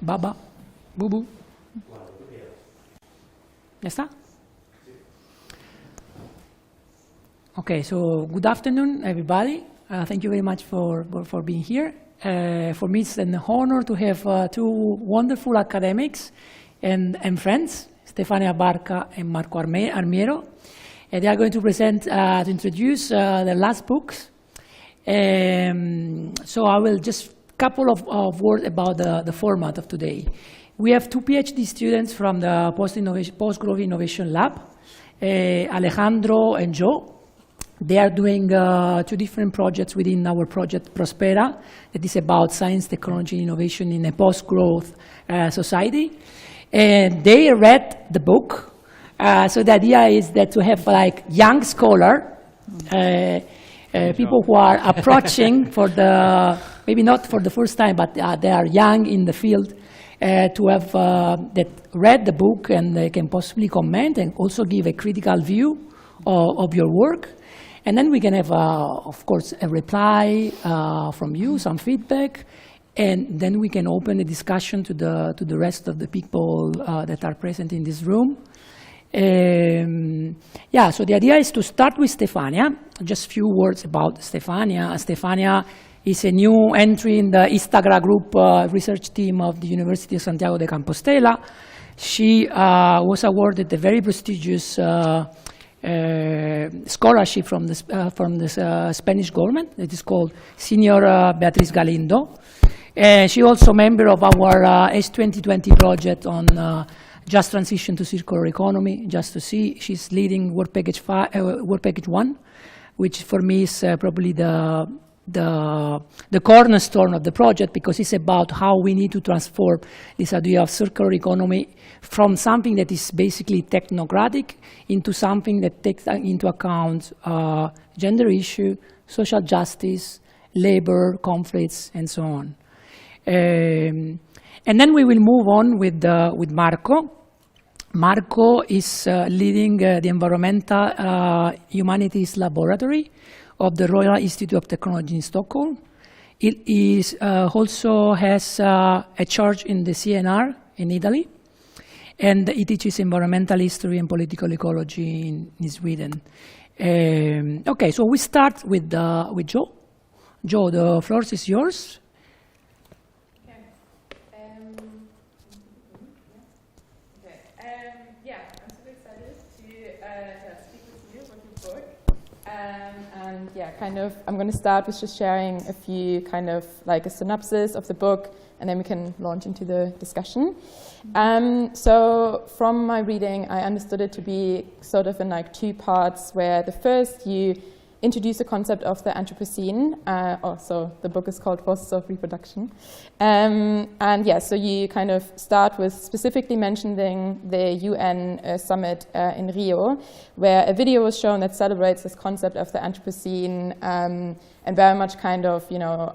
Baba, Bubu. ¿Ya está? Okay, so good afternoon, everybody. Thank you very much for being here. For me, it's an honor to have two wonderful academics and friends, Stefania Barca and Marco Armiero. They are going to present, to introduce their last books. So I will just couple of words about the format of today. We have two PhD students from the Post-Growth Innovation Lab, Alejandro and Joe. They are doing two different projects within our project Prospera, that is about science, technology, innovation in a post-growth society. And they read the book. So the idea is that to have like young scholar, people who are approaching for the, maybe not for the first time, but they are young in the field, to have that read the book and they can possibly comment and also give a critical view of your work. And then we can have, of course, a reply from you, some feedback, and then we can open a discussion to the rest of the people that are present in this room. Yeah, so the idea is to start with Stefania. Just a few words about Stefania. Stefania is a new entry in the esta group research team of the University of Santiago de Compostela. She was awarded a very prestigious scholarship from the Spanish government. It is called Senior Beatriz Galindo. She also a member of our S2020 project on just transition to circular economy. Just to see, she's leading work package 1, which for me is probably the cornerstone of the project, because it's about how we need to transform this idea of circular economy from something that is basically technocratic into something that takes into account gender issue, social justice, labor conflicts, and so on. And then we will move on with Marco. Marco is leading the Environmental Humanities Laboratory of the Royal Institute of Technology in Stockholm. It is also has a charge in the CNR in Italy, and it teaches environmental history and political ecology in Sweden. Okay, so we start with Joe. Joe, the floor is yours. Yeah, kind of, I'm going to start with just sharing a few kind of like a synopsis of the book, and then we can launch into the discussion. So from my reading, I understood it to be sort of in like two parts, where the first you introduce the concept of the Anthropocene. So the book is called Forces of Reproduction. And yeah, so you kind of start with specifically mentioning the UN summit in Rio, where a video was shown that celebrates this concept of the Anthropocene, and very much kind of, you know,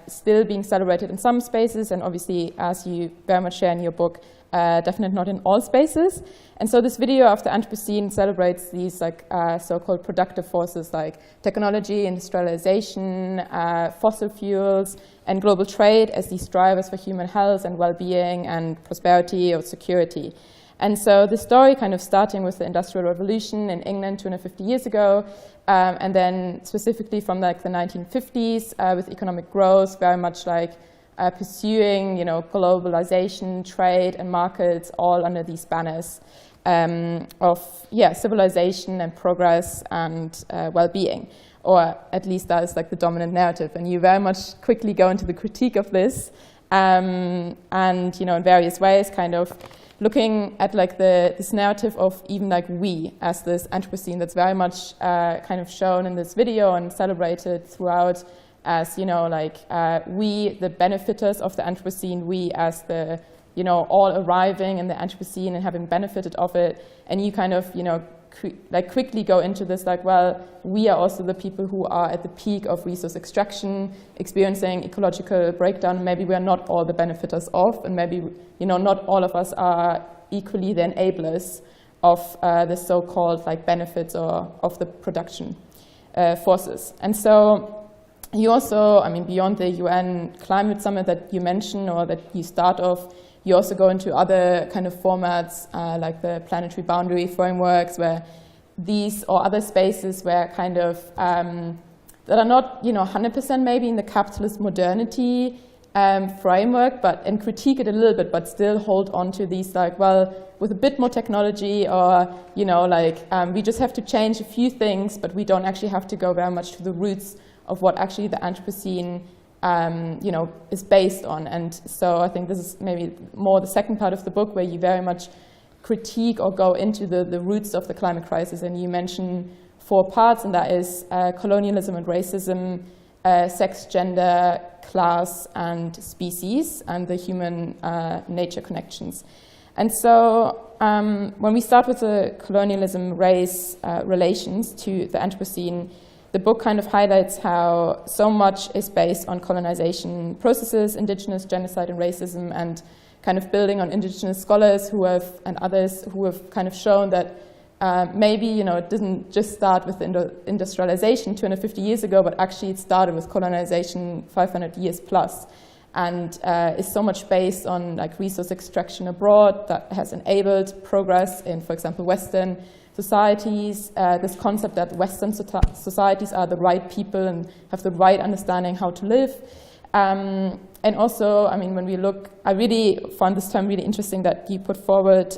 still being celebrated in some spaces, and obviously, as you very much share in your book, definitely not in all spaces. And so this video of the Anthropocene celebrates these like so-called productive forces like technology, industrialization, fossil fuels, and global trade as these drivers for human health and well-being and prosperity or security. And so the story kind of starting with the Industrial Revolution in England 250 years ago, and then specifically from like the 1950s with economic growth, very much like pursuing, you know, globalization, trade, and markets, all under these banners of civilization and progress and well-being, or at least that is like the dominant narrative. And you very much quickly go into the critique of this, and you know, in various ways, kind of looking at like this narrative of even like we as this Anthropocene that's very much kind of shown in this video and celebrated throughout. As, you know, like we, the benefiters of the Anthropocene, we as the, you know, all arriving in the Anthropocene and having benefited of it, and you kind of, you know, quickly go into this like, well, we are also the people who are at the peak of resource extraction, experiencing ecological breakdown. Maybe we are not all the benefiters of, and maybe, you know, not all of us are equally the enablers of the so-called like benefits or of the production forces. And so you also, I mean, beyond the UN climate summit that you mentioned or that you start off, you also go into other kind of formats like the planetary boundary frameworks, where these or other spaces where kind of that are not 100% maybe in the capitalist modernity framework, and critique it a little bit, but still hold on to these like, well, with a bit more technology, or we just have to change a few things, but we don't actually have to go very much to the roots of what actually the Anthropocene is based on. And so I think this is maybe more the second part of the book, where you very much critique or go into the roots of the climate crisis. And you mention 4 parts, and that is colonialism and racism, sex, gender, class, and species, and the human-nature connections. And so when we start with the colonialism-race relations to the Anthropocene, the book kind of highlights how so much is based on colonization processes, indigenous genocide and racism, and kind of building on indigenous scholars and others who have kind of shown that maybe it didn't just start with industrialization 250 years ago, but actually it started with colonization 500 years plus, and is so much based on like resource extraction abroad that has enabled progress in, for example, Western societies, this concept that Western societies are the right people and have the right understanding how to live. And also, I mean, when we look, I really found this term really interesting that you put forward,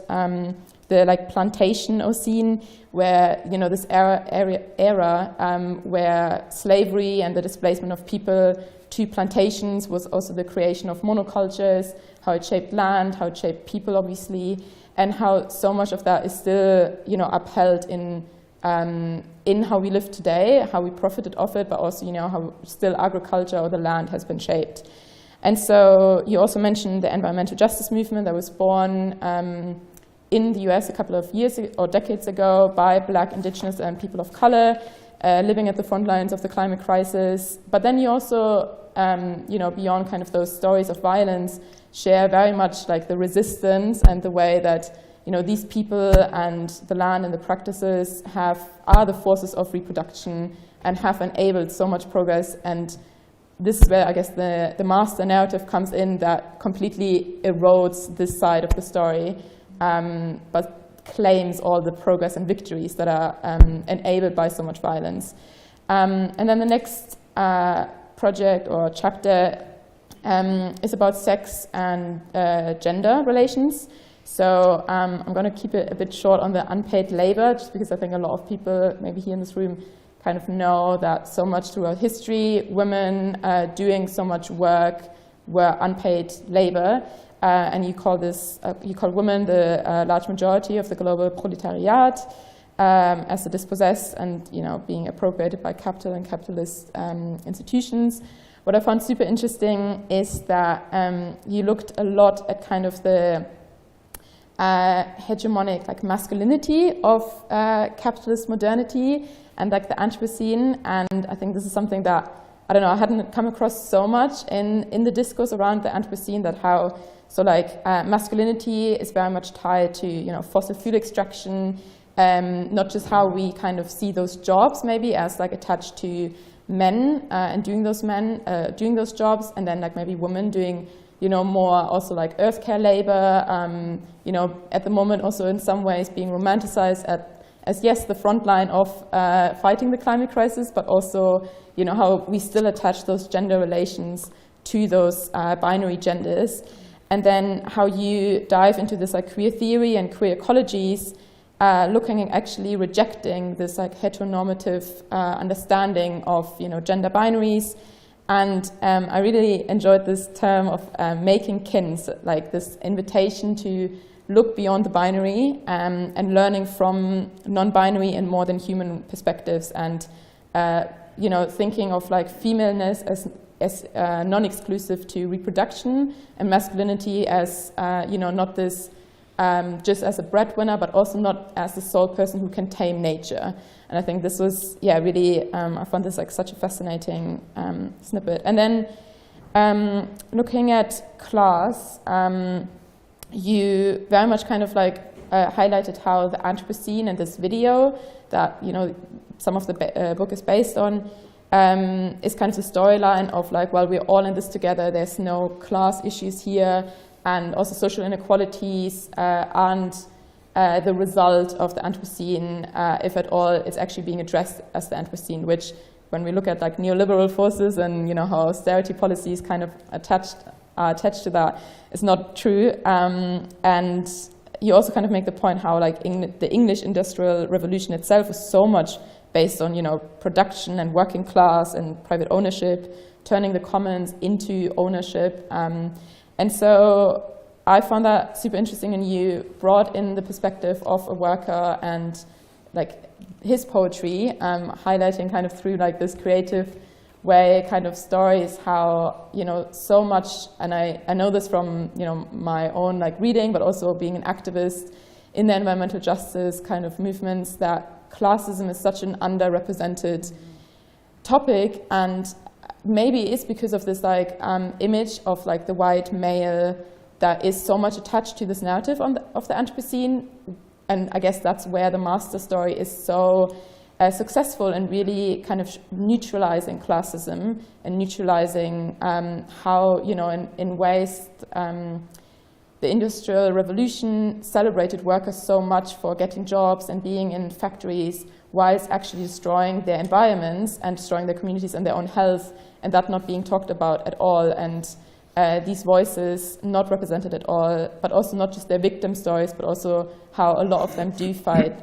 the like Plantationocene, where this era where slavery and the displacement of people to plantations was also the creation of monocultures, how it shaped land, how it shaped people, obviously, and how so much of that is still, upheld in how we live today, how we profited off it, but also, how still agriculture or the land has been shaped. And so you also mentioned the environmental justice movement that was born in the US a couple of years or decades ago by Black, Indigenous, and people of color living at the front lines of the climate crisis. But then you also, beyond kind of those stories of violence, share very much like the resistance and the way that these people and the land and the practices are the forces of reproduction and have enabled so much progress. And this is where I guess the master narrative comes in, that completely erodes this side of the story, but claims all the progress and victories that are enabled by so much violence. And then the next project or chapter is about sex and gender relations. So I'm going to keep it a bit short on the unpaid labor, just because I think a lot of people maybe here in this room kind of know that so much throughout history, women doing so much work were unpaid labor. And you call women the large majority of the global proletariat, as the dispossessed and being appropriated by capital and capitalist institutions. What I found super interesting is that you looked a lot at kind of the hegemonic like masculinity of capitalist modernity and like the Anthropocene, and I think this is something that I hadn't come across so much in the discourse around the Anthropocene, that how masculinity is very much tied to fossil fuel extraction, not just how we kind of see those jobs maybe as like attached to men and doing those jobs, and then like maybe women doing more also like earth care labor, at the moment also in some ways being romanticized as yes, the front line of fighting the climate crisis, but also how we still attach those gender relations to those binary genders. And then how you dive into this like queer theory and queer ecologies, looking at actually rejecting this like heteronormative understanding of gender binaries. And I really enjoyed this term of making kin, like this invitation to look beyond the binary and learning from non-binary and more than human perspectives, and thinking of like femaleness as non-exclusive to reproduction, and masculinity as not this just as a breadwinner, but also not as the sole person who can tame nature. And I think this was really I found this like such a fascinating snippet. And then looking at class, you very much kind of like highlighted how the Anthropocene and this video that some of the book is based on is kind of the storyline of like, well, we're all in this together. There's no class issues here, and also social inequalities aren't the result of the Anthropocene, if at all, it's actually being addressed as the Anthropocene, which when we look at like neoliberal forces and how austerity policies kind of are attached to that, is not true. And you also kind of make the point how like the English Industrial Revolution itself is so much based on production and working class and private ownership, turning the commons into ownership. And so I found that super interesting, and you brought in the perspective of a worker and like his poetry, highlighting kind of through like this creative way kind of stories how so much, and I know this from my own like reading, but also being an activist in the environmental justice kind of movements, that classism is such an underrepresented topic, and maybe it's because of this like image of like the white male that is so much attached to this narrative of the Anthropocene. And I guess that's where the master story is so successful in really kind of neutralizing classism and neutralizing how, in ways the Industrial Revolution celebrated workers so much for getting jobs and being in factories, whilst actually destroying their environments and destroying their communities and their own health, and that not being talked about at all. And these voices not represented at all, but also not just their victim stories, but also how a lot of them do fight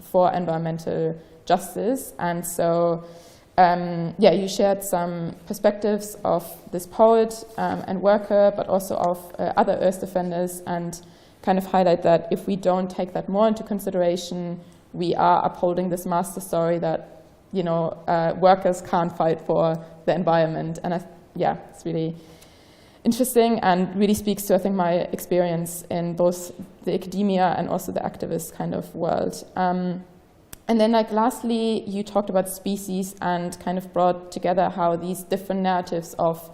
for environmental justice. And so, you shared some perspectives of this poet and worker, but also of other Earth defenders, and kind of highlight that if we don't take that more into consideration, we are upholding this master story that workers can't fight for the environment. And it's really interesting and really speaks to, I think, my experience in both the academia and also the activist kind of world. And then, like, lastly, you talked about species and kind of brought together how these different narratives of,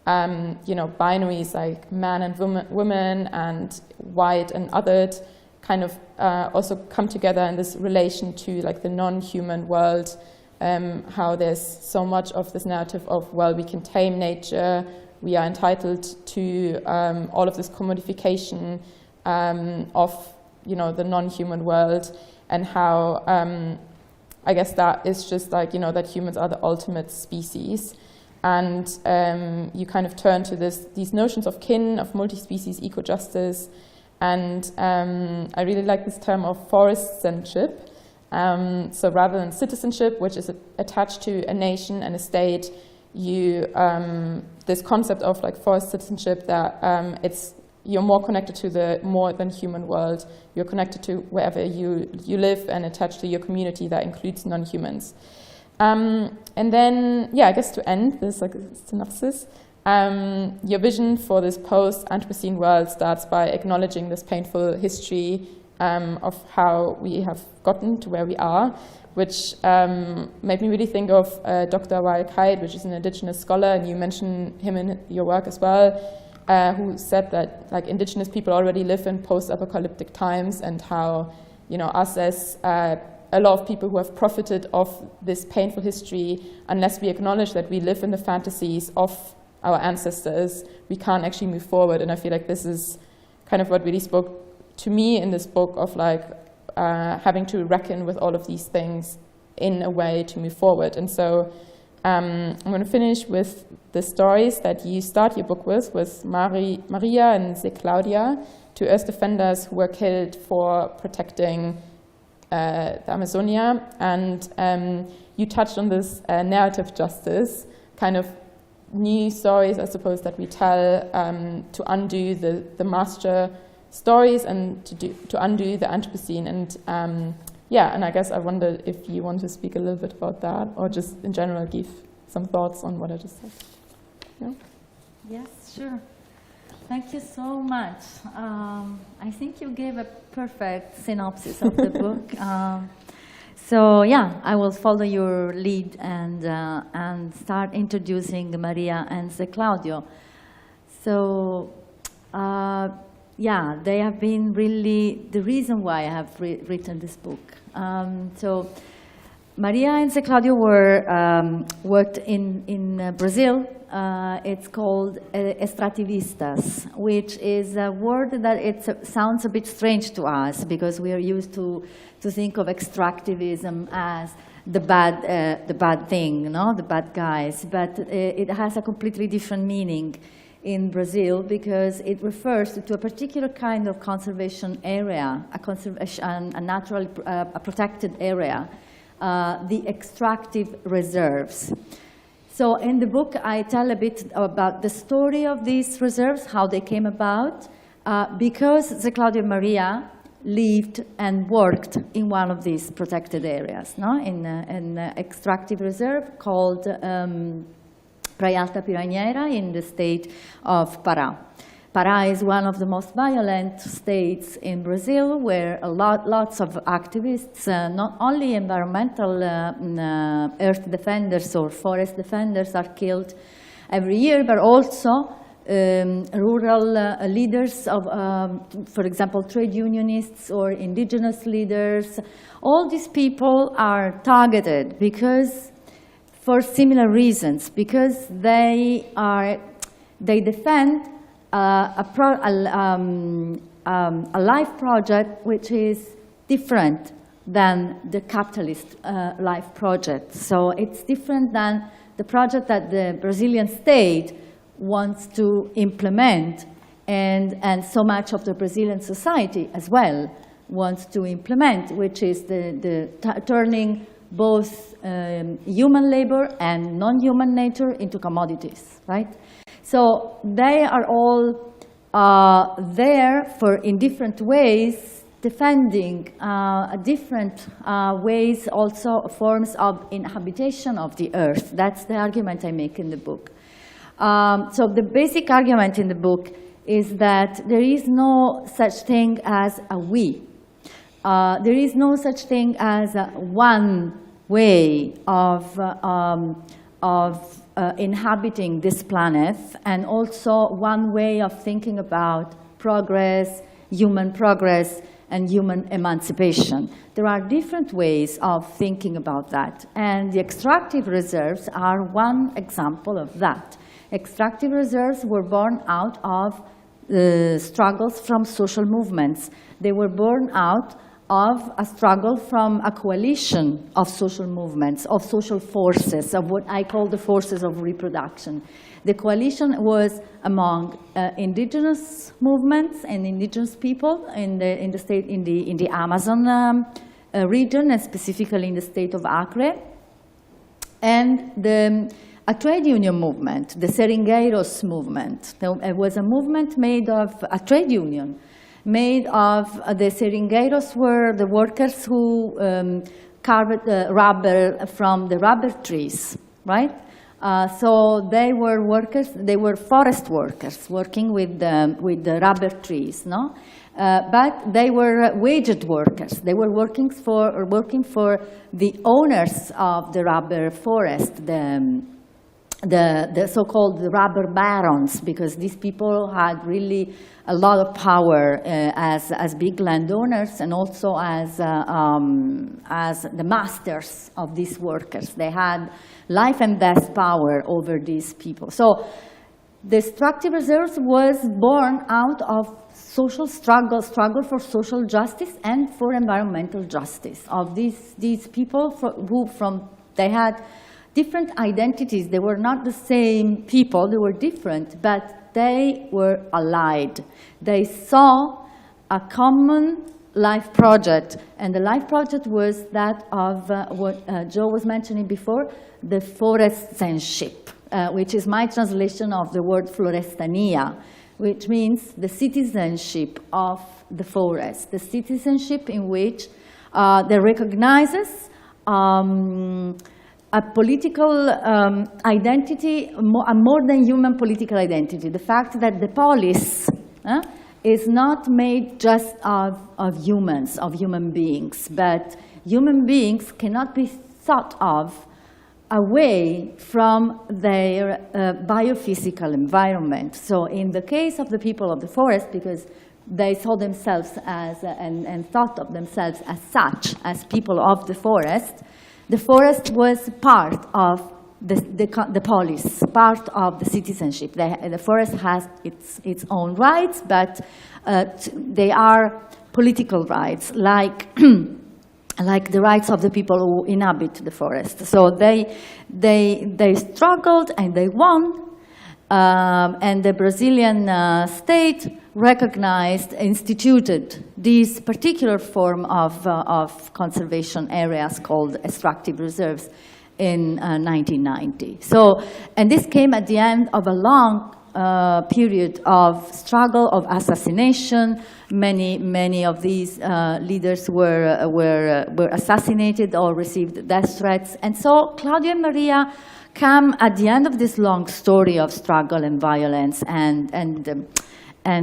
binaries like man and woman and white and othered kind of also come together in this relation to, like, the non-human world, how there's so much of this narrative of, well, we can tame nature, we are entitled to all of this commodification of, the non-human world, and how I guess that is just like, that humans are the ultimate species. And you kind of turn to these notions of kin, of multi-species eco-justice, and I really like this term of forestcenship. So rather than citizenship, which is attached to a nation and a state, you this concept of like forest citizenship, that you're more connected to the more than human world. You're connected to wherever you live and attached to your community that includes non-humans. And then, I guess to end this like synopsis, your vision for this post-Anthropocene world starts by acknowledging this painful history of how we have gotten to where we are, which made me really think of Dr. Wael Kite, which is an indigenous scholar, and you mention him in your work as well, who said that like indigenous people already live in post-apocalyptic times, and how us as a lot of people who have profited of this painful history, unless we acknowledge that we live in the fantasies of our ancestors, we can't actually move forward. And I feel like this is kind of what really spoke to me in this book of like having to reckon with all of these things in a way to move forward. And so I'm going to finish with the stories that you start your book with Maria and Claudia, two Earth defenders who were killed for protecting the Amazonia. And you touched on this narrative justice, kind of new stories, I suppose, that we tell to undo the master stories and to undo the Anthropocene. And and I guess I wondered if you want to speak a little bit about that, or just in general give some thoughts on what I just said. Yeah? Yes, sure. Thank you so much. I think you gave a perfect synopsis of the book. So I will follow your lead and start introducing Maria and Claudio. So they have been really the reason why I have written this book. So Maria and Zé Claudio worked in Brazil. It's called extrativistas, which is a word that sounds a bit strange to us because we are used to think of extractivism as the bad thing, no? The bad guys. But it has a completely different meaning in Brazil because it refers to a particular kind of conservation area, a protected area. The extractive reserves. So in the book, I tell a bit about the story of these reserves, how they came about, because Zé Claudio and Maria lived and worked in one of these protected areas, no? In an extractive reserve called Praia Alta Piranheira in the state of Pará. Pará is one of the most violent states in Brazil, where lots of activists, not only environmental earth defenders or forest defenders are killed every year, but also rural leaders of, for example, trade unionists or indigenous leaders. All these people are targeted because, for similar reasons, because they defend a life project which is different than the capitalist life project. So it's different than the project that the Brazilian state wants to implement, and so much of the Brazilian society as well wants to implement, which is turning both human labor and non-human nature into commodities, right? So they are all there in different ways, defending different ways, also forms of inhabitation of the earth. That's the argument I make in the book. So the basic argument in the book is that there is no such thing as a we. There is no such thing as one way of inhabiting this planet, and also one way of thinking about progress, and human emancipation. There are different ways of thinking about that, and the extractive reserves are one example of that. Extractive reserves were born out of struggles from social movements. They were born out of a struggle from a coalition of social movements, of social forces, of what I call the forces of reproduction. The coalition was among indigenous movements and indigenous people in the Amazon region, and specifically in the state of Acre, and a trade union movement, the Seringueiros movement. It was a movement made of a trade union. Made of the Seringueiros were the workers who carved the rubber from the rubber trees, right? So they were workers, they were forest workers working with the rubber trees, no? But they were waged workers. They were working for the owners of the rubber forest, the so-called rubber barons, because these people had really a lot of power as big landowners, and also as the masters of these workers. They had life and death power over these people. So the extractive reserves was born out of social struggle for social justice and for environmental justice of these people they had different identities. They were not the same people, they were different, but they were allied. They saw a common life project, and the life project was that of what Joe was mentioning before, the forestcenship, which is my translation of the word florestania, which means the citizenship of the forest, the citizenship in which they recognizes a political identity, a more than human political identity. The fact that the polis is not made just of humans, of human beings, but human beings cannot be thought of away from their biophysical environment. So in the case of the people of the forest, because they saw themselves as, and thought of themselves as such, as people of the forest, the forest was part of the polis, part of the citizenship. The forest has its own rights, but they are political rights, like like the rights of the people who inhabit the forest. So they struggled and they won, and the Brazilian state recognized, instituted this particular form of conservation areas called extractive reserves in 1990. So, and this came at the end of a long period of struggle, of assassination. Many of these leaders were assassinated or received death threats. And so Claudio and Maria come at the end of this long story of struggle and violence and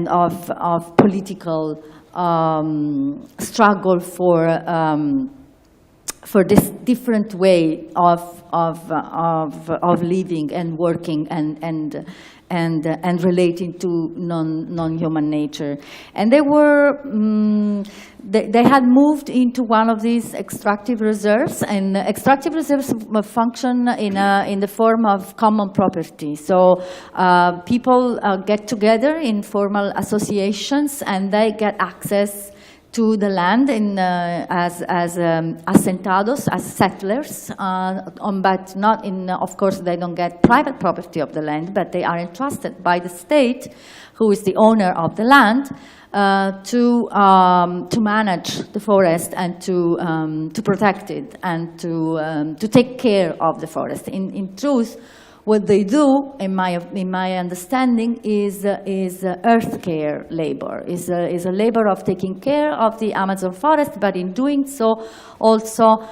of political struggle for this different way of living and working and relating to non-human nature. And they were they had moved into one of these extractive reserves, and extractive reserves function in the form of common property. So people get together in formal associations, and they get access to the land as asentados, as settlers, but not in, of course, they don't get private property of the land, but they are entrusted by the state, who is the owner of the land, to manage the forest and to protect it and to take care of the forest. In truth, what they do, in my understanding, is earth care labor. Is a labor of taking care of the Amazon forest, but in doing so, also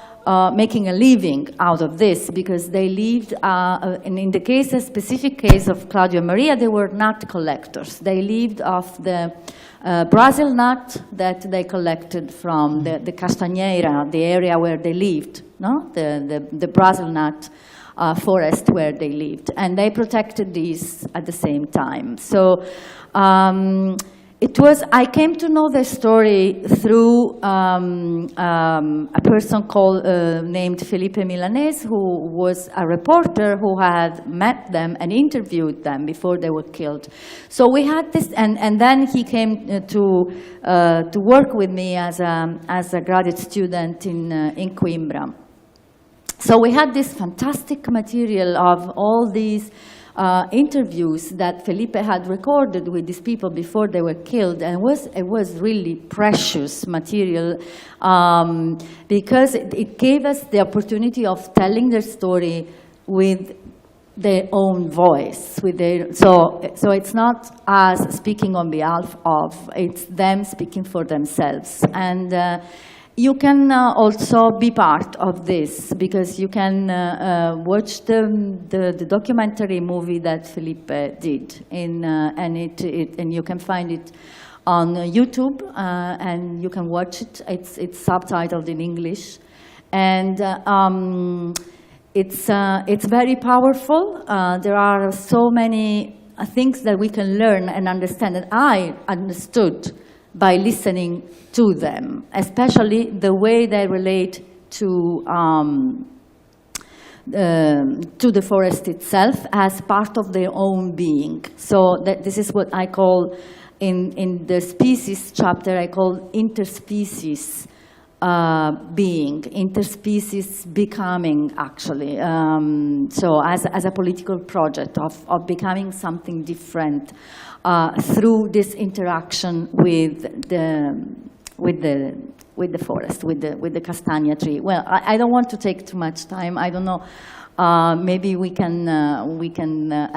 making a living out of this, because they lived, in the specific case of Claudio and Maria, they were nut collectors. They lived off the Brazil nut that they collected from the Castanheira, the area where they lived, no? The Brazil nut forest where they lived, and they protected these at the same time. So I came to know their story through a person named Felipe Milanese, who was a reporter who had met them and interviewed them before they were killed. So we had this, and then he came to work with me as a graduate student in Coimbra. So we had this fantastic material of all these interviews that Felipe had recorded with these people before they were killed, and it was really precious material because it gave us the opportunity of telling their story with their own voice. So it's not us speaking on behalf of, it's them speaking for themselves. And you can also be part of this, because you can watch the documentary movie that Felipe did, and you can find it on YouTube, and you can watch it. It's subtitled in English, and it's very powerful. There are so many things that we can learn and understand, and I understood by listening to them, especially the way they relate to the forest itself as part of their own being. So this is what I call, in the species chapter, I call interspecies being, interspecies becoming, actually. So as a political project of becoming something different through this interaction with the forest, with the castagna tree. Well, I don't want to take too much time. I don't know. Maybe I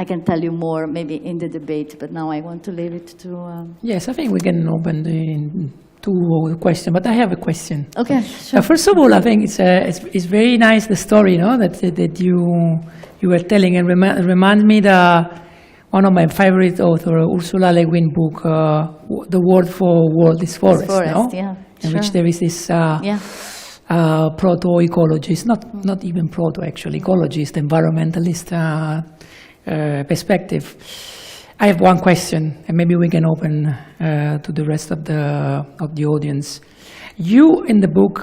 can tell you more maybe in the debate, but now I want to leave it to. Yes, I think we can open to question, but I have a question. Okay, sure. First of all, I think it's very nice, the story, you know, that you were telling, and remind me one of my favorite author, Ursula Le Guin book, The Word for World is Forest, no? Yeah, in sure. which there is this proto-ecologist, not even proto actually, ecologist, environmentalist perspective. I have one question, and maybe we can open to the rest of the audience. You, in the book,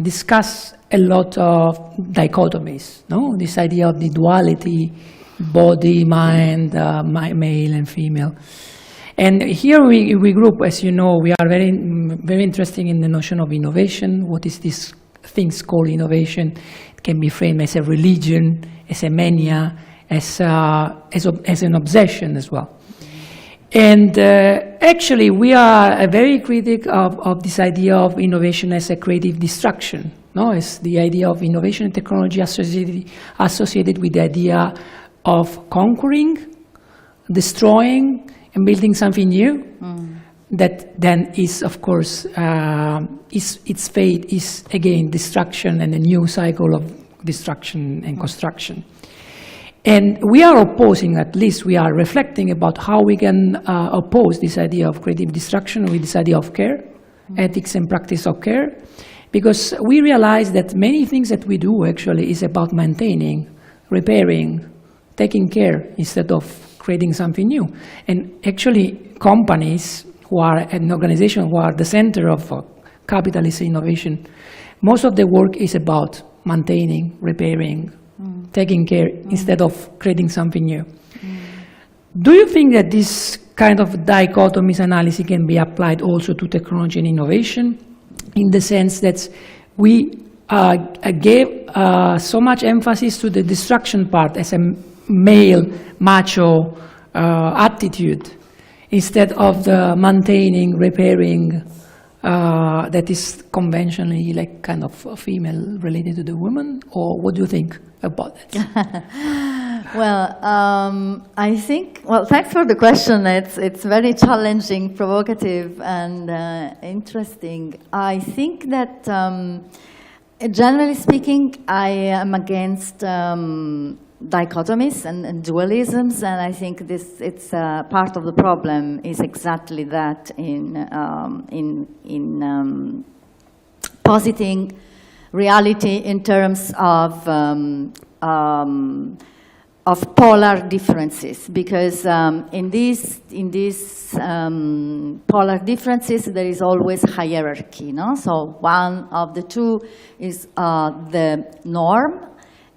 discuss a lot of dichotomies, no? This idea of the duality, body, mind, male and female. And here we group, as you know, we are very interested in the notion of innovation. What is this things called innovation? It can be framed as a religion, as a mania, as an obsession as well. And actually, we are very critic of this idea of innovation as a creative destruction. No, it's the idea of innovation and technology associated with the idea of conquering, destroying, and building something new. That then is, of course, its fate is again destruction and a new cycle of destruction and construction. And we are opposing, at least we are reflecting about how we can oppose this idea of creative destruction with this idea of care, ethics and practice of care, because we realize that many things that we do actually is about maintaining, repairing, taking care instead of creating something new. And actually companies who are an organization who are the center of capitalist innovation, most of the work is about maintaining, repairing, taking care instead of creating something new. Do you think that this kind of dichotomous analysis can be applied also to technology and innovation, in the sense that we gave so much emphasis to the destruction part as a male, macho attitude, instead of the maintaining, repairing, that is conventionally like kind of female related to the woman? Or what do you think about that? Well, I think, well, thanks for the question. It's very challenging, provocative, and interesting. I think that, generally speaking, I am against dichotomies and dualisms, and I think it's part of the problem is exactly that in positing reality in terms of polar differences, because in these polar differences there is always hierarchy, no? So one of the two is the norm,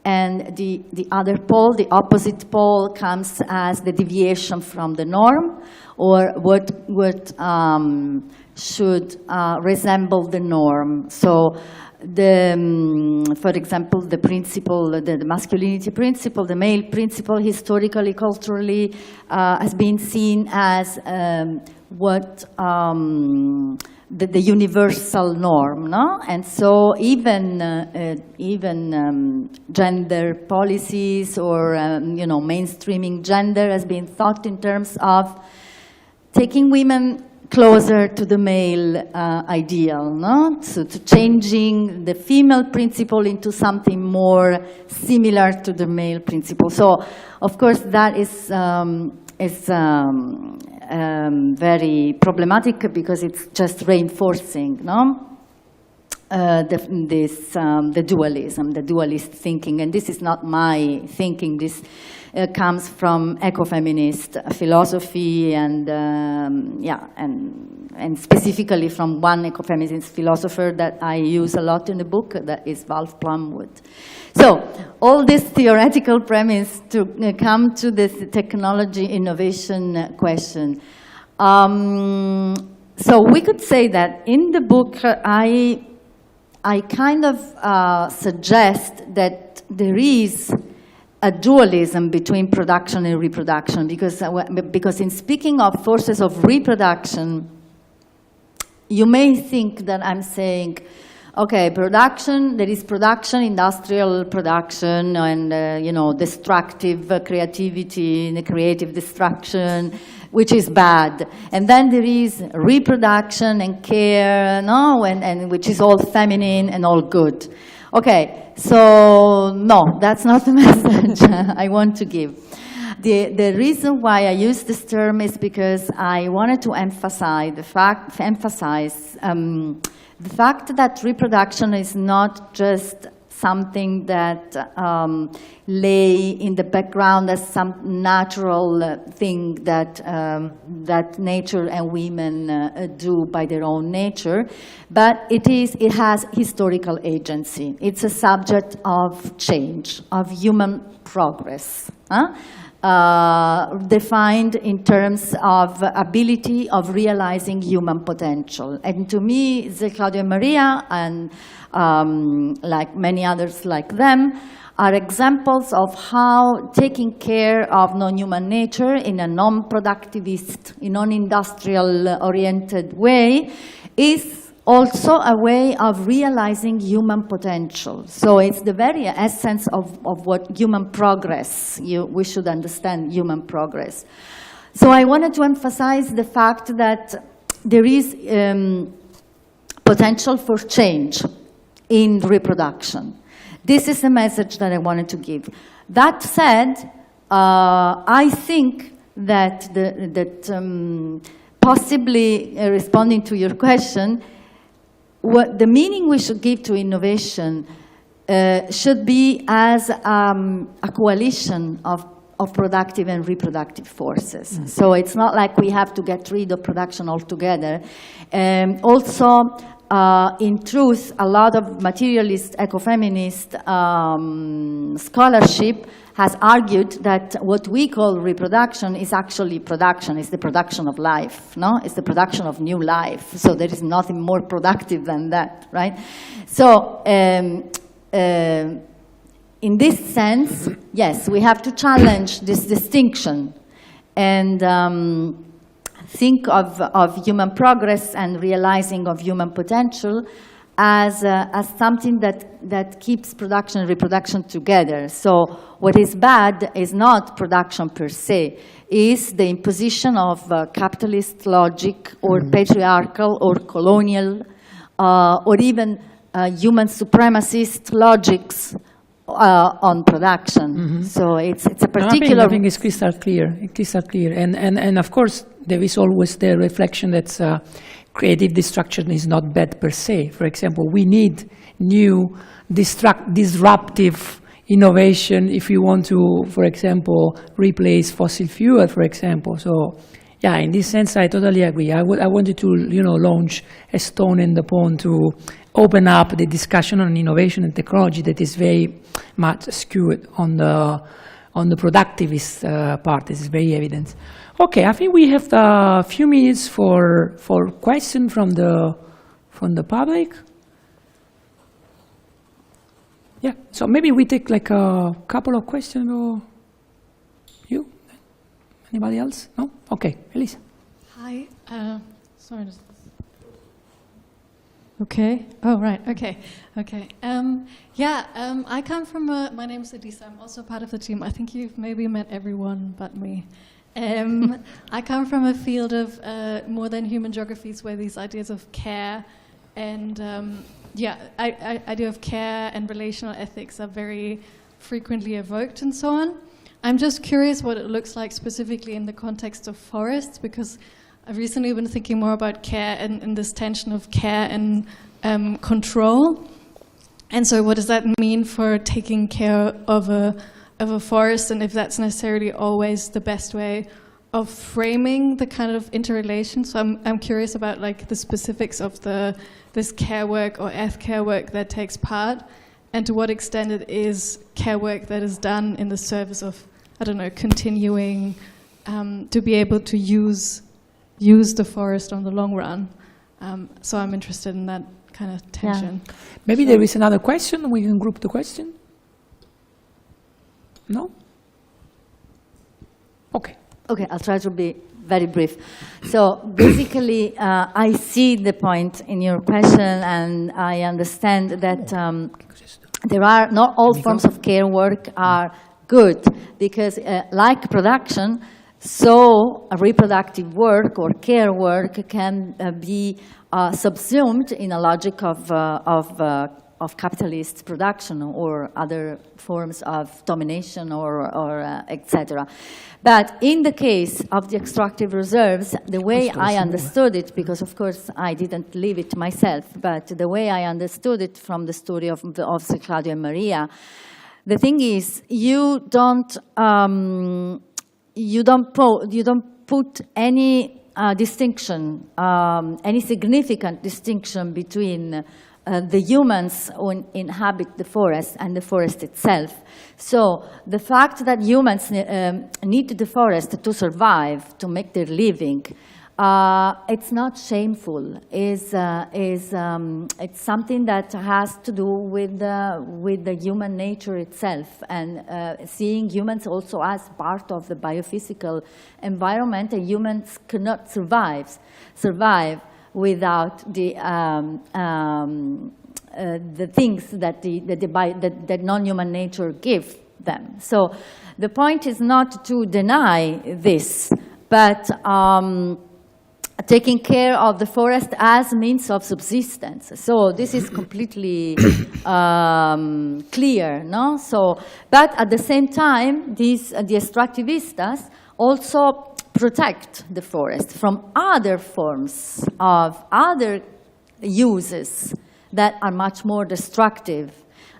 and the other pole, the opposite pole, comes as the deviation from the norm, or what should resemble the norm. So for example, the principle, the masculinity principle, the male principle, historically, culturally, has been seen as what the universal norm, no? And so even gender policies or mainstreaming gender has been thought in terms of taking women closer to the male ideal, no? So to changing the female principle into something more similar to the male principle. So, of course, that is very problematic because it's just reinforcing, no? The dualism, the dualist thinking, and this is not my thinking. This comes from ecofeminist philosophy, and and specifically from one ecofeminist philosopher that I use a lot in the book, that is Ralph Plumwood. So all this theoretical premise to come to this technology innovation question. So we could say that in the book I kind of suggest that there is a dualism between production and reproduction, because in speaking of forces of reproduction, you may think that I'm saying, okay, production, there is production, industrial production, and destructive creativity, the creative destruction, which is bad. And then there is reproduction and care, no, and which is all feminine and all good. Okay, so no, that's not the message I want to give. The reason why I use this term is because I wanted to emphasize the fact that reproduction is not just something that lay in the background as some natural thing that, that nature and women do by their own nature, but it has historical agency. It's a subject of change, of human progress. Defined in terms of ability of realizing human potential. And to me, Claudio and Maria, and like many others like them, are examples of how taking care of non-human nature in a non-productivist, non-industrial oriented way is also a way of realizing human potential. So it's the very essence of what human progress, we should understand human progress. So I wanted to emphasize the fact that there is potential for change in reproduction. This is a message that I wanted to give. That said, I think that, possibly responding to your question, what the meaning we should give to innovation should be as a coalition of productive and reproductive forces. Mm-hmm. So it's not like we have to get rid of production altogether. Also, in truth, a lot of materialist, ecofeminist scholarship has argued that what we call reproduction is actually production, it's the production of life, no? It's the production of new life. So there is nothing more productive than that, right? So in this sense, yes, we have to challenge this distinction and think of human progress and realizing of human potential as something that keeps production and reproduction together. So what is bad is not production per se, is the imposition of capitalist logic or patriarchal or colonial or even human supremacist logics on production. So it's a particular... I think it's crystal clear, And of course, there is always the reflection that creative destruction is not bad per se. For example, we need new disruptive innovation if we want to, for example, replace fossil fuel, for example. So, yeah, in this sense, I totally agree. I wanted to, launch a stone in the pond to open up the discussion on innovation and technology that is very much skewed on the productivist part. This is very evident. Okay, I think we have a few minutes for questions from the public. Yeah, so maybe we take like a couple of questions, or you? Anybody else? No? Okay, Elisa. Hi. Sorry. Okay. Oh, right. Okay. Okay. I come from my name is Elisa. I'm also part of the team. I think you've maybe met everyone but me. I come from a field of more than human geographies where these ideas of care and idea of care and relational ethics are very frequently evoked and so on. I'm just curious what it looks like specifically in the context of forests, because I've recently been thinking more about care and this tension of care and control. And so what does that mean for taking care of a forest, and if that's necessarily always the best way of framing the kind of interrelation? So I'm curious about like the specifics of this care work or care work that takes part, and to what extent it is care work that is done in the service of, I don't know, continuing to be able to use the forest on the long run. So I'm interested in that kind of tension. Yeah. Maybe there is another question. We can group the question. No? Okay. Okay, I'll try to be very brief. So basically, I see the point in your question, and I understand that there are not all forms of care work are good, because like production, so reproductive work or care work can be subsumed in a logic of of capitalist production or other forms of domination or etc. But in the case of the extractive reserves, the way I understood it, because of course I didn't live it myself, but the way I understood it from the story of Claudio and Maria, the thing is you don't put any distinction, any significant distinction between the humans who inhabit the forest and the forest itself. So the fact that humans need the forest to survive, to make their living, it's not shameful. It's something that has to do with the human nature itself, and seeing humans also as part of the biophysical environment. And humans cannot survive without the things that non-human nature gives them. So the point is not to deny this, but taking care of the forest as means of subsistence. So this is completely clear, no? So, but at the same time, the extractivistas also protect the forest from other forms of other uses that are much more destructive,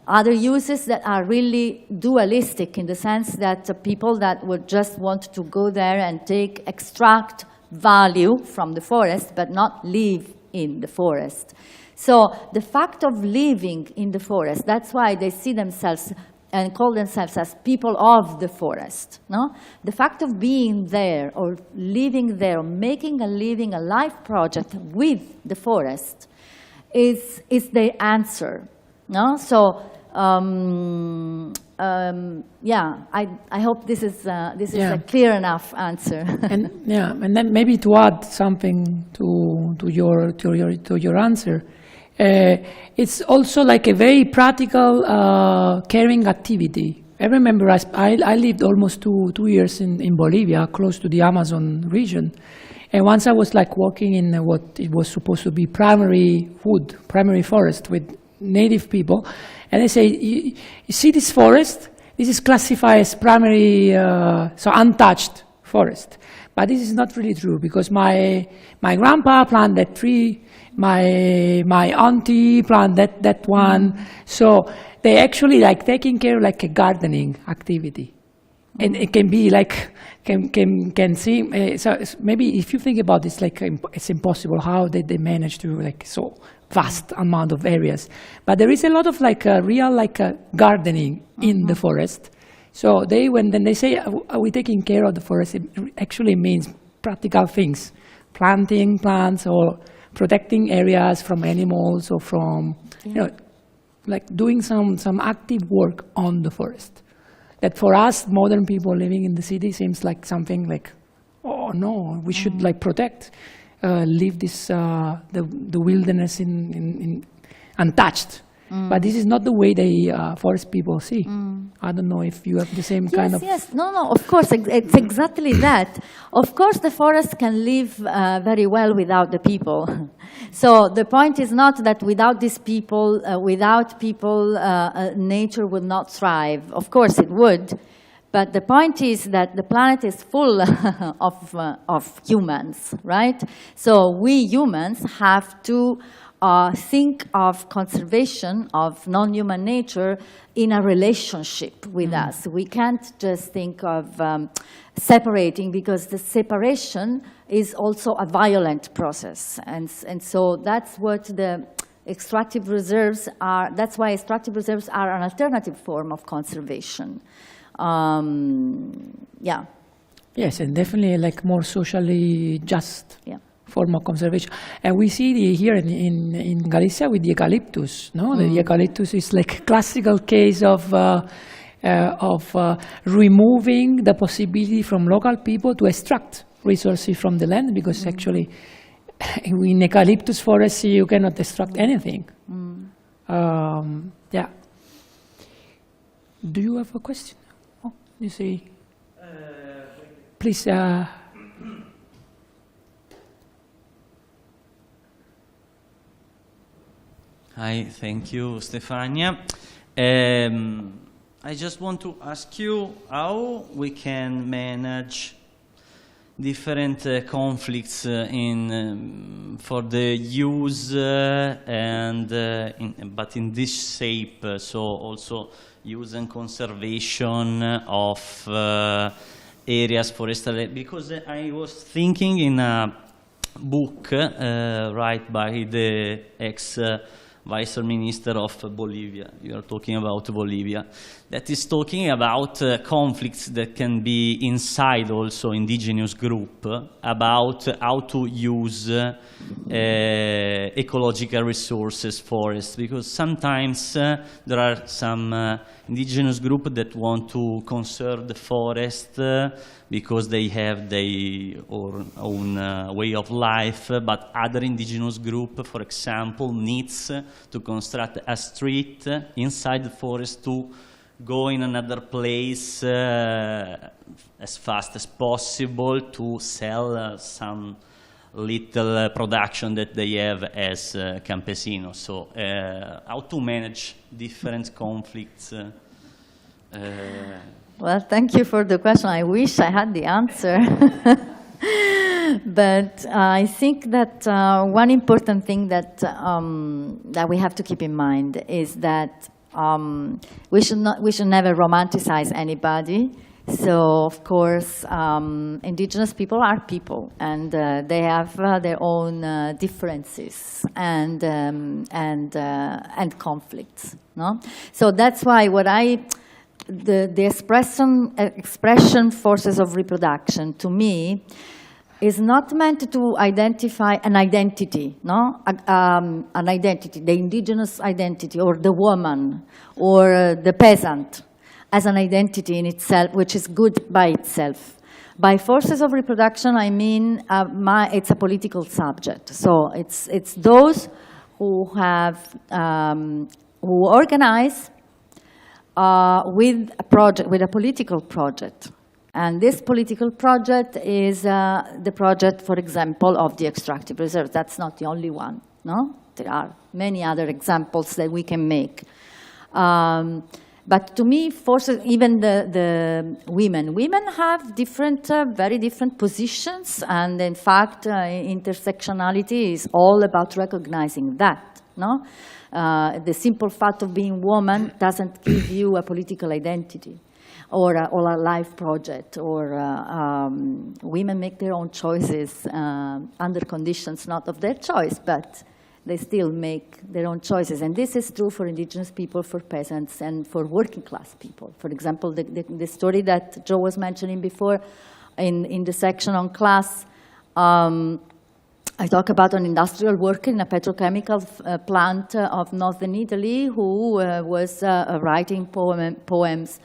other uses that are really dualistic in the sense that people that would just want to go there and extract value from the forest but not live in the forest. So the fact of living in the forest, that's why they see themselves and call themselves as people of the forest. No? The fact of being there or living there, or making a living, a life project with the forest is their answer. No? So yeah, I hope this is a clear enough answer. And then maybe to add something to your answer. It's also like a very practical caring activity. I remember I lived almost two years in Bolivia, close to the Amazon region. And once I was like working in what it was supposed to be primary forest with native people. And they say, you see this forest? This is classified as primary, so untouched forest. But this is not really true, because my grandpa planted that tree, my auntie planted that one. So they actually like taking care of like a gardening activity. And it can be like, can seem, so maybe if you think about this, like it's impossible how did they manage to like so vast amount of areas. But there is a lot of like real like gardening in the forest. So when they say, are we taking care of the forest, it actually means practical things. Planting plants or protecting areas from animals or from, you know, like doing some active work on the forest. That for us, modern people living in the city seems like something like, oh no, we should like protect, leave this, the wilderness in untouched. But this is not the way the forest people see. I don't know if you have the same kind of... Yes, no, of course, it's exactly that. Of course, the forest can live very well without the people. So the point is not that without these people, nature would not thrive. Of course it would. But the point is that the planet is full of humans, right? So we humans have to think of conservation of non-human nature in a relationship with us. We can't just think of separating, because the separation is also a violent process. And so that's what the extractive reserves are. That's why extractive reserves are an alternative form of conservation. Yeah. Yes, and definitely like more socially just. Yeah. Form of conservation. And we see here in Galicia with the eucalyptus, no? The eucalyptus is like a classical case of removing the possibility from local people to extract resources from the land, because actually in eucalyptus forests you cannot extract anything. Yeah. Do you have a question? Oh, you see. Please. Hi, thank you, Stefania. I just want to ask you how we can manage different conflicts for the use but in this shape, so also use and conservation of areas forestal, because I was thinking in a book written by the ex-Vice Minister of Bolivia, you are talking about Bolivia, that is talking about conflicts that can be inside also indigenous group, about how to use ecological resources, forests, because sometimes there are some indigenous groups that want to conserve the forest because they have their own way of life, but other indigenous group, for example, needs to construct a street inside the forest to go in another place as fast as possible to sell some little production that they have as campesinos. So how to manage different conflicts? Well, thank you for the question. I wish I had the answer. But I think that one important thing that, that we have to keep in mind is that we should never romanticize anybody. So, of course, indigenous people are people, and they have their own differences and conflicts. No, so that's why the expression forces of reproduction to me is not meant to identify an identity, no? An identity, the indigenous identity, or the woman, or the peasant, as an identity in itself, which is good by itself. By forces of reproduction, I mean it's a political subject. So it's those who have who organize with a project, with a political project. And this political project is the project, for example, of the extractive reserve. That's not the only one, no? There are many other examples that we can make. But to me, forces, even the women have different, very different positions. And in fact, intersectionality is all about recognizing that, no? The simple fact of being woman doesn't give you a political identity. Or a life project, or women make their own choices under conditions not of their choice, but they still make their own choices. And this is true for indigenous people, for peasants, and for working class people. For example, the story that Joe was mentioning before in the section on class, I talk about an industrial worker in a petrochemical plant of northern Italy who was writing poems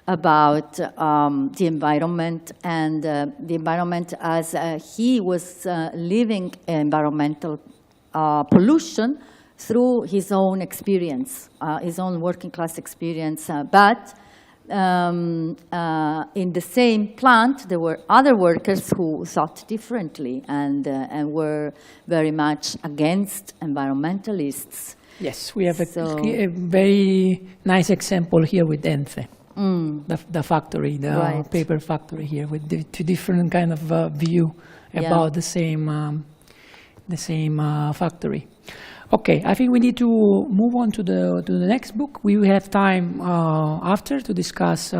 about the environment, and the environment as he was living environmental pollution through his own experience, his own working class experience. But in the same plant, there were other workers who thought differently and were very much against environmentalists. Yes, we have a very nice example here with Ence. The factory, the paper factory here, with the two different kind of view about the same factory. Okay, I think we need to move on to the next book. We will have time after to discuss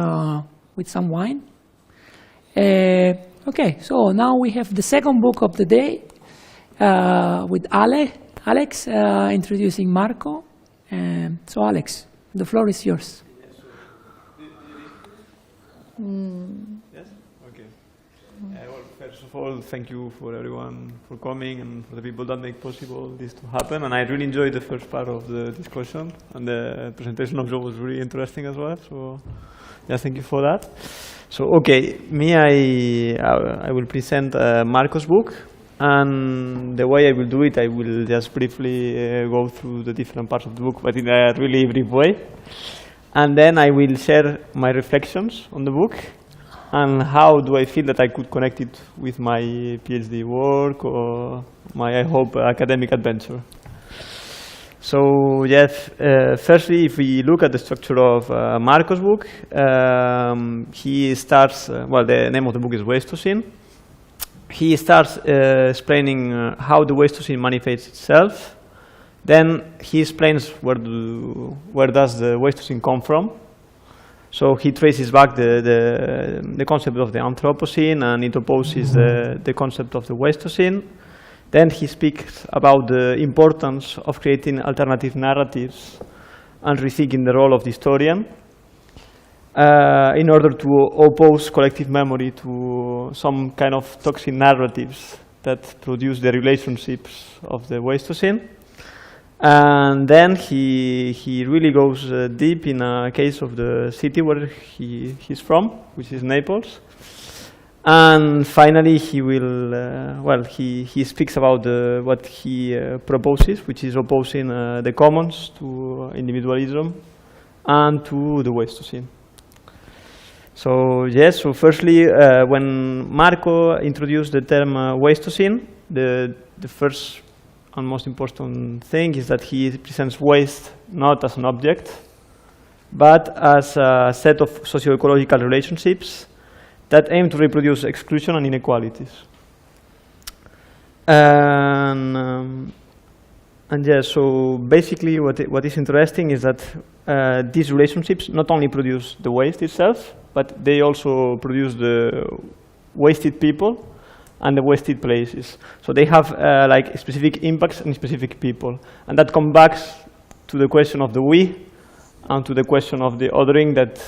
with some wine. Okay, so now we have the second book of the day with Alex introducing Marco. So Alex, the floor is yours. Yes? Okay. Well, first of all, thank you for everyone for coming and for the people that make possible this to happen. And I really enjoyed the first part of the discussion, and the presentation of Joe was really interesting as well. So, yeah, thank you for that. So, okay, I will present Marco's book. And the way I will do it, I will just briefly go through the different parts of the book, but in a really brief way. And then I will share my reflections on the book and how do I feel that I could connect it with my PhD work or my, I hope, academic adventure. So yes, firstly, if we look at the structure of Marco's book, he starts, well, the name of the book is Wasteocene. He starts explaining how the Wasteocene manifests itself. Then he explains where does the Wasteocene come from. So he traces back the concept of the Anthropocene, and it opposes the concept of the Wasteocene. Then he speaks about the importance of creating alternative narratives and rethinking the role of the historian in order to oppose collective memory to some kind of toxic narratives that produce the relationships of the Wasteocene. And then he really goes deep in a case of the city where he's from, which is Naples. And finally, he will, well, he speaks about what he proposes, which is opposing the commons to individualism and to the Wasteocene. So yes, so firstly, when Marco introduced the term Wasteocene, the first and most important thing is that he presents waste not as an object, but as a set of socio-ecological relationships that aim to reproduce exclusion and inequalities. And yeah, so basically what is interesting is that these relationships not only produce the waste itself, but they also produce the wasted people and the wasted places. So they have like specific impacts on specific people. And that comes back to the question of the we and to the question of the othering that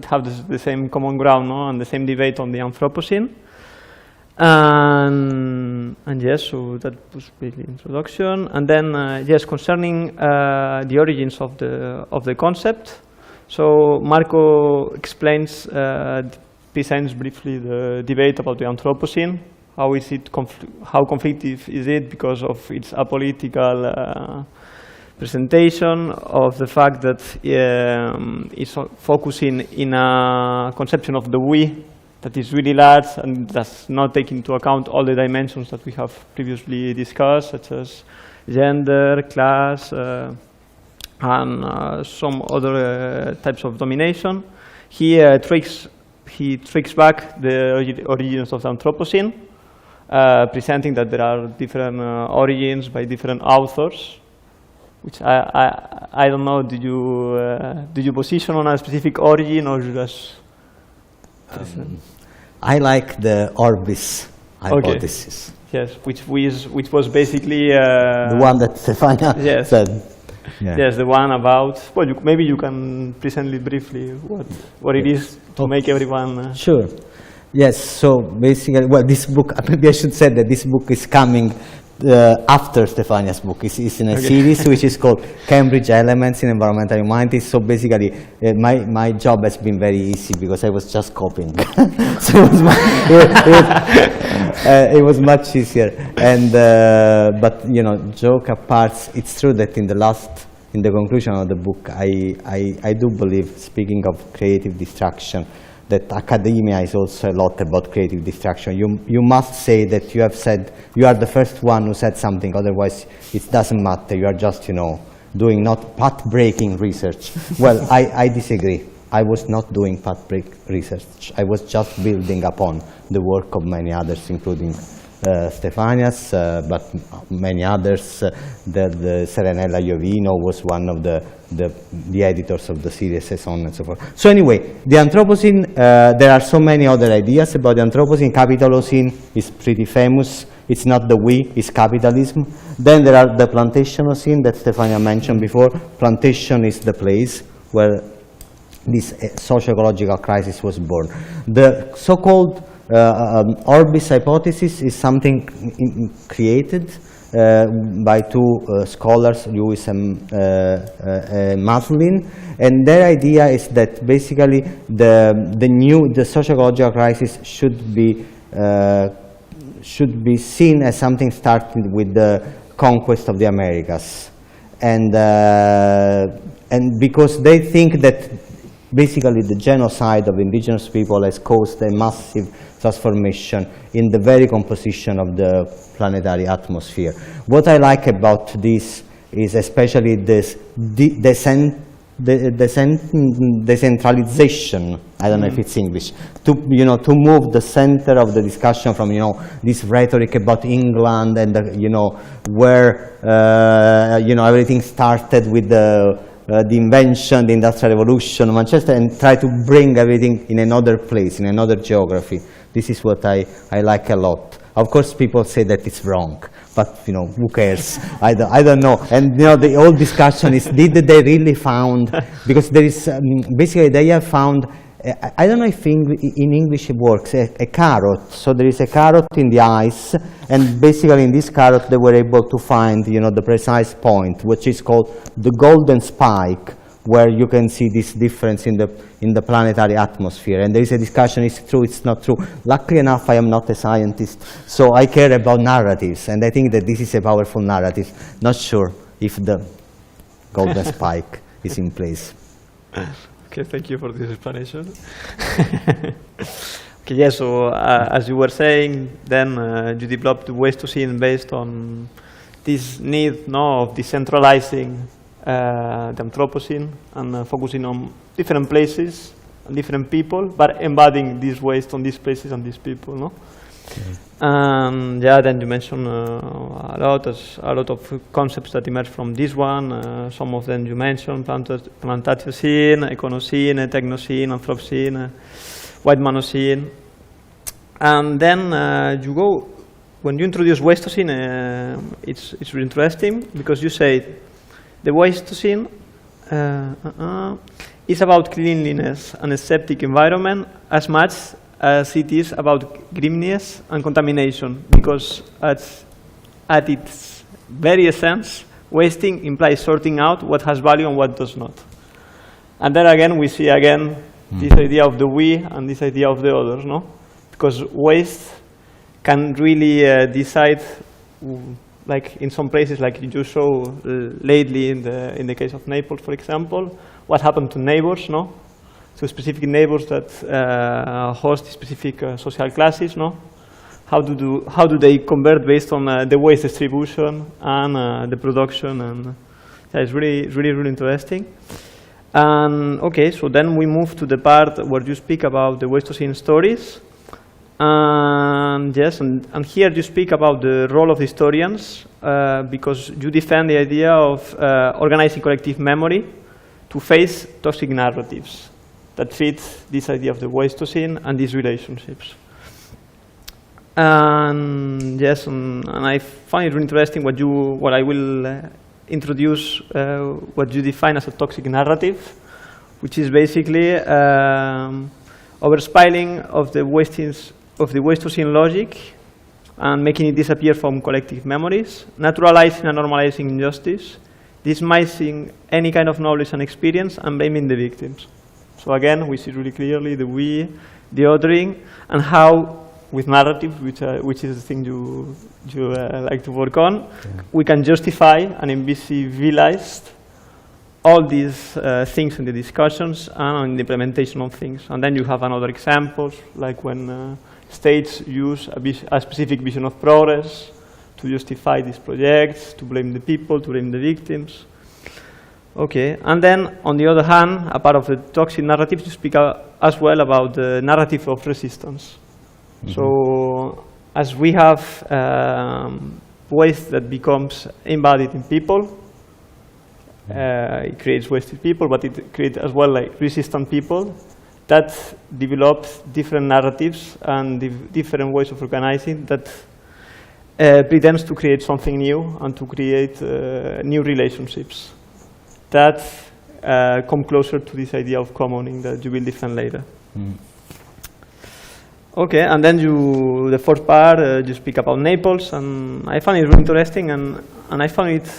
have the same common ground, no? And the same debate on the Anthropocene. And yes, so that was basically the introduction. And then yes, concerning the origins of the concept. So Marco explains, presents briefly the debate about the Anthropocene. How is it? How conflictive is it because of its apolitical presentation, of the fact that it's focusing in a conception of the we that is really large and does not take into account all the dimensions that we have previously discussed, such as gender, class, and some other types of domination. He tracks back the origins of the Anthropocene, presenting that there are different origins by different authors, which I don't know. Did you position on a specific origin or just? I like the Orbis hypothesis. Okay. Yes, which was basically the one that Stefania said. Yeah. Yes, the one about. Well, maybe you can present it briefly what it is to make everyone. Sure. Yes. So basically, well, this book. Maybe I should say that this book is coming after Stefania's book. It's in a series which is called Cambridge Elements in Environmental Humanities. So basically, my job has been very easy because I was just copying. So it was much easier. And but you know, joke apart, it's true that in the conclusion of the book, I do believe, speaking of creative destruction, that academia is also a lot about creative destruction. You must say that you have said, you are the first one who said something, otherwise it doesn't matter, you are just, you know, doing not path-breaking research. Well, I disagree. I was not doing path-break research. I was just building upon the work of many others, including Stefania's, but many others. The Serenella Iovino was one of the editors of the series, and so on and so forth. So anyway, the Anthropocene, there are so many other ideas about the Anthropocene. Capitalocene is pretty famous. It's not the we, it's capitalism. Then there are the Plantationocene that Stefania mentioned before. Plantation is the place where this socio-ecological crisis was born. The so-called Orbis hypothesis is something created by two scholars, Lewis and Maslin, and their idea is that basically the socio-ecological crisis should be seen as something started with the conquest of the Americas, and because they think that basically the genocide of indigenous people has caused a massive transformation in the very composition of the planetary atmosphere. What I like about this is especially this decentralization. I don't know if it's English. To to move the center of the discussion from this rhetoric about England and where everything started with the invention, the Industrial Revolution, Manchester, and try to bring everything in another place, in another geography. This is what I like a lot. Of course, people say that it's wrong, but who cares? I don't know. And the whole discussion is, did they really found? Because there is basically they have found. I don't know if in English it works. A carrot. So there is a carrot in the ice, and basically in this carrot they were able to find the precise point, which is called the golden spike, where you can see this difference in the planetary atmosphere. And there is a discussion, it's true, it's not true. Luckily enough, I am not a scientist, so I care about narratives, and I think that this is a powerful narrative. Not sure if the golden spike is in place. Okay, thank you for this explanation. Okay, yeah, so as you were saying, then you developed Wasteocene based on this need of decentralizing the Anthropocene and focusing on different places and different people, but embodying this waste on these places and these people, no? And yeah, then you mentioned a lot of concepts that emerge from this one. Some of them you mentioned: Presentación, Iconocene, Technocene, Anthropocene, White Manocene. And then when you introduce Wasteocene, it's really interesting because you say the Wasteocene is about cleanliness and aseptic environment as much as it is about grimness and contamination, because at its very essence, wasting implies sorting out what has value and what does not. And then again, we see again this idea of the we and this idea of the others, no? Because waste can really decide, like in some places, like you just show lately in the case of Naples, for example, what happened to neighbors, no? To specific neighbors that host specific social classes, no? How do they convert based on the waste distribution and the production? And yeah, it's really interesting. And okay, so then we move to the part where you speak about the Wasteocene stories. And yes, and here you speak about the role of historians because you defend the idea of organizing collective memory to face toxic narratives that fit this idea of the Wasteocene and these relationships. And yes, and I find it really interesting what I will introduce what you define as a toxic narrative, which is basically overspilling of the Wasteocene logic and making it disappear from collective memories, naturalizing and normalizing injustice, dismissing any kind of knowledge and experience, and blaming the victims. So again, we see really clearly the we, the othering, and how with narrative, which is the thing you like to work on, we can justify and invisibilize all these things in the discussions and in the implementation of things. And then you have another examples, like when states use a specific vision of progress to justify these projects, to blame the people, to blame the victims. Okay, and then on the other hand, a part of the toxic narrative, you speak as well about the narrative of resistance. So as we have waste that becomes embodied in people, it creates wasted people, but it creates as well like resistant people that develop different narratives and different ways of organizing that pretends to create something new and to create new relationships that come closer to this idea of commoning that you will defend later. Okay, and then the fourth part, you speak about Naples, and I find it really interesting, and I found it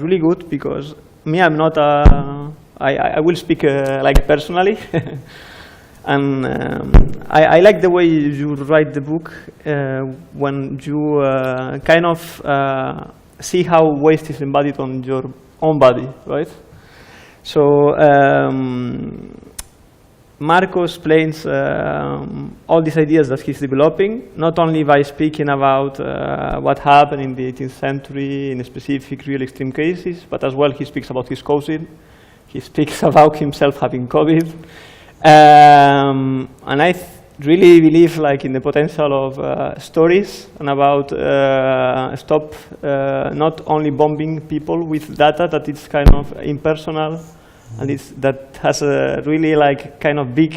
really good because me, I'm not I will speak like personally, and I like the way you write the book when you kind of see how waste is embodied on your own body, right? So Marco explains all these ideas that he's developing, not only by speaking about what happened in the 18th century in specific real extreme cases, but as well he speaks about his cousin. He speaks about himself having COVID. And I really believe in the potential of stories and about stop not only bombing people with data that is kind of impersonal, and that has a really kind of big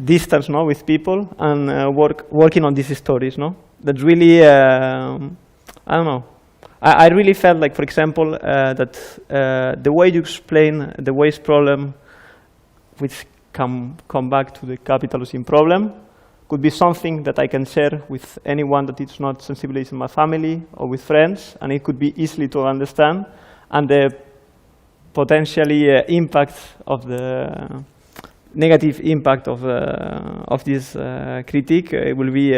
distance with people, and working on these stories. That really, I don't know. I really felt for example, that the way you explain the waste problem, which come back to the capitalism problem, could be something that I can share with anyone that is not sensibilized in my family or with friends, and it could be easily to understand, and the potentially impact of the negative impact of this critique will be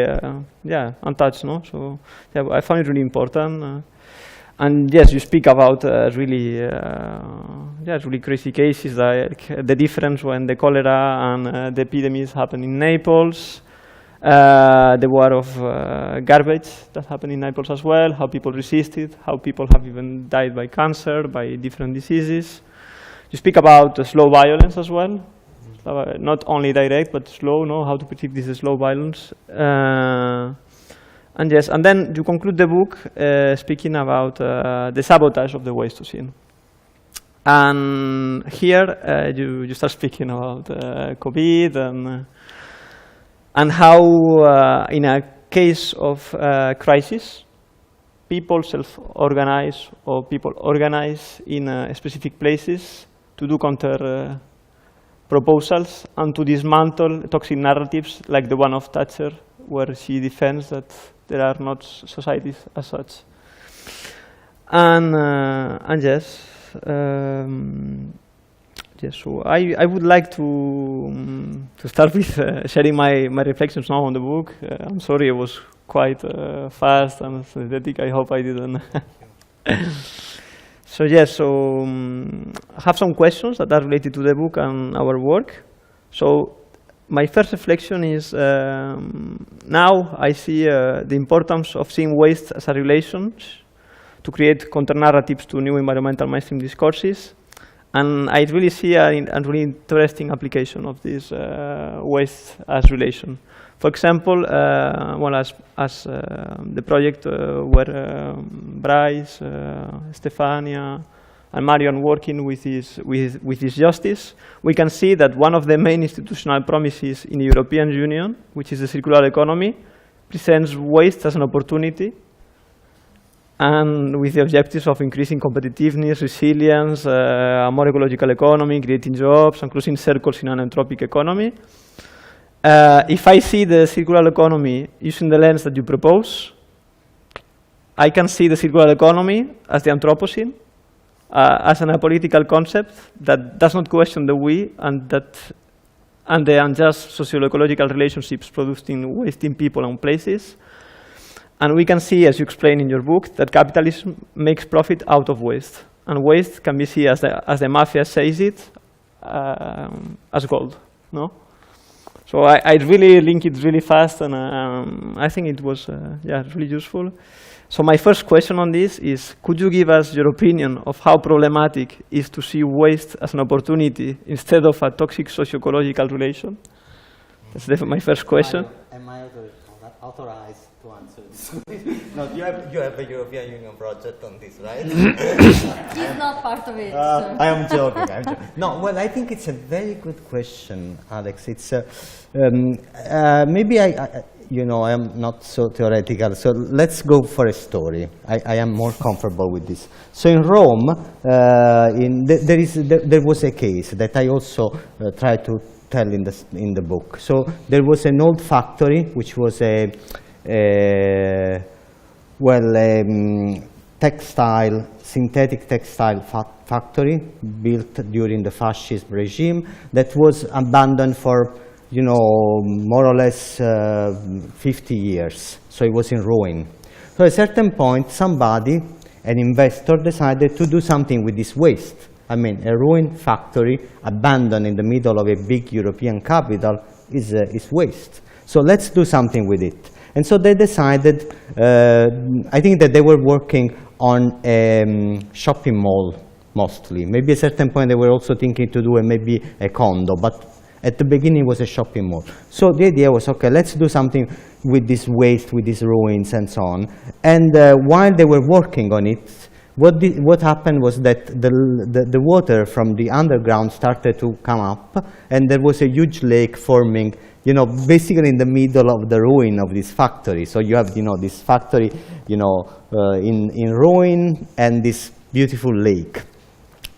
untouched. So I found it really important. And yes, you speak about really crazy cases, like the difference when the cholera and the epidemics happened in Naples, the war of garbage that happened in Naples as well, how people resisted, how people have even died by cancer, by different diseases. You speak about slow violence as well, not only direct, but slow, how to predict this slow violence. And yes, and then you conclude the book speaking about the sabotage of the Wasteocene. And here you start speaking about COVID and how in a case of crisis, people self-organize or people organize in specific places to do counter proposals and to dismantle toxic narratives like the one of Thatcher, where she defends that there are not societies as such. And yes, so I would like to start with sharing my reflections now on the book. I'm sorry it was quite fast and synthetic. I hope I didn't. So yes, so I have some questions that are related to the book and our work. So my first reflection is now I see the importance of seeing waste as a relation to create counter-narratives to new environmental mainstream discourses. And I really see a really interesting application of this waste as relation. For example, well, as the project where Bryce, Stefania, and Marion working with this justice, we can see that one of the main institutional promises in the European Union, which is the circular economy, presents waste as an opportunity, and with the objectives of increasing competitiveness, resilience, a more ecological economy, creating jobs, and closing circles in an anthropic economy. If I see the circular economy using the lens that you propose, I can see the circular economy as the Anthropocene, as an apolitical concept that does not question the we and the unjust socio-ecological relationships produced in wasting people and places. And we can see, as you explain in your book, that capitalism makes profit out of waste. And waste can be seen, as the mafia says it, as gold. No? So I really link it really fast, and I think it was really useful. So my first question on this is, could you give us your opinion of how problematic it is to see waste as an opportunity instead of a toxic socio-ecological relation? That's my first question. Am I authorized to answer this? No, you have a European Union project on this, right? He's not part of it. So. I am joking. No, well, I think it's a very good question, Alex. It's maybe I am not so theoretical. So let's go for a story. I am more comfortable with this. So in Rome, there was a case that I also tried to tell in the book. So there was an old factory which was a synthetic textile factory built during the fascist regime that was abandoned for more or less 50 years. So it was in ruin. So at a certain point, somebody, an investor, decided to do something with this waste, I mean, a ruined factory abandoned in the middle of a big European capital is waste. So let's do something with it. And so they decided, I think that they were working on a shopping mall mostly. Maybe at a certain point they were also thinking to do maybe a condo, but at the beginning it was a shopping mall. So the idea was, okay, let's do something with this waste, with these ruins and so on. And while they were working on it, what happened was that the water from the underground started to come up, and there was a huge lake forming, you know, basically in the middle of the ruin of this factory. So you have, you know, this factory, you know, in ruin, and this beautiful lake.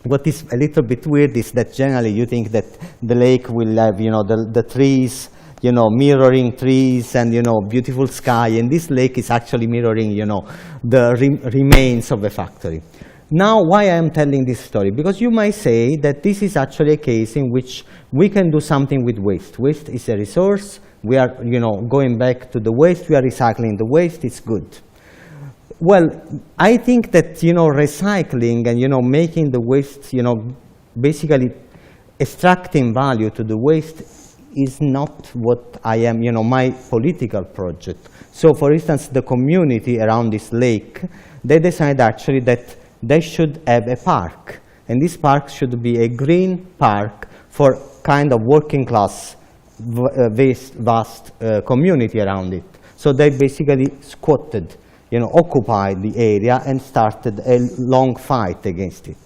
What is a little bit weird is that generally you think that the lake will have, you know, the trees, you know, mirroring trees and, you know, beautiful sky, and this lake is actually mirroring, you know, the remains of a factory. Now, why I am telling this story? Because you might say that this is actually a case in which we can do something with waste. Waste is a resource. We are, you know, going back to the waste. We are recycling the waste. It's good. Well, I think that, you know, recycling and, you know, making the waste, you know, basically extracting value to the waste is not what I am, you know, my political project. So, for instance, the community around this lake, they decide actually that they should have a park. And this park should be a green park for kind of working class, vast community around it. So they basically squatted, you know, occupied the area and started a long fight against it.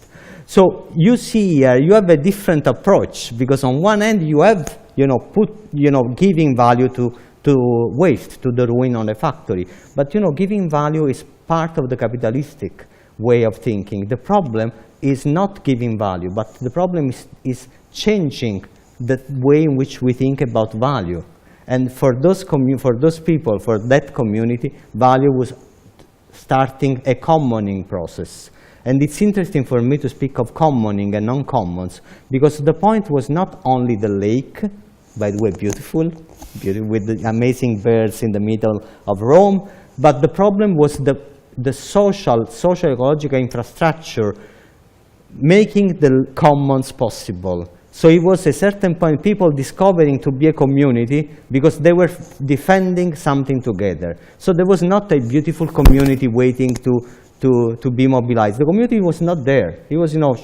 So you see here, you have a different approach, because on one end you have, you know, giving value to waste, to the ruin on a factory. But, you know, giving value is part of the capitalistic way of thinking. The problem is not giving value, but the problem is changing the way in which we think about value. And for those people, for that community, value was starting a commoning process. And it's interesting for me to speak of commoning and non-commons, because the point was not only the lake, by the way, beautiful with the amazing birds in the middle of Rome, but the problem was the social ecological infrastructure making the commons possible. So it was a certain point people discovering to be a community because they were defending something together. So there was not a beautiful community waiting to be mobilized. The community was not there. It was, you know,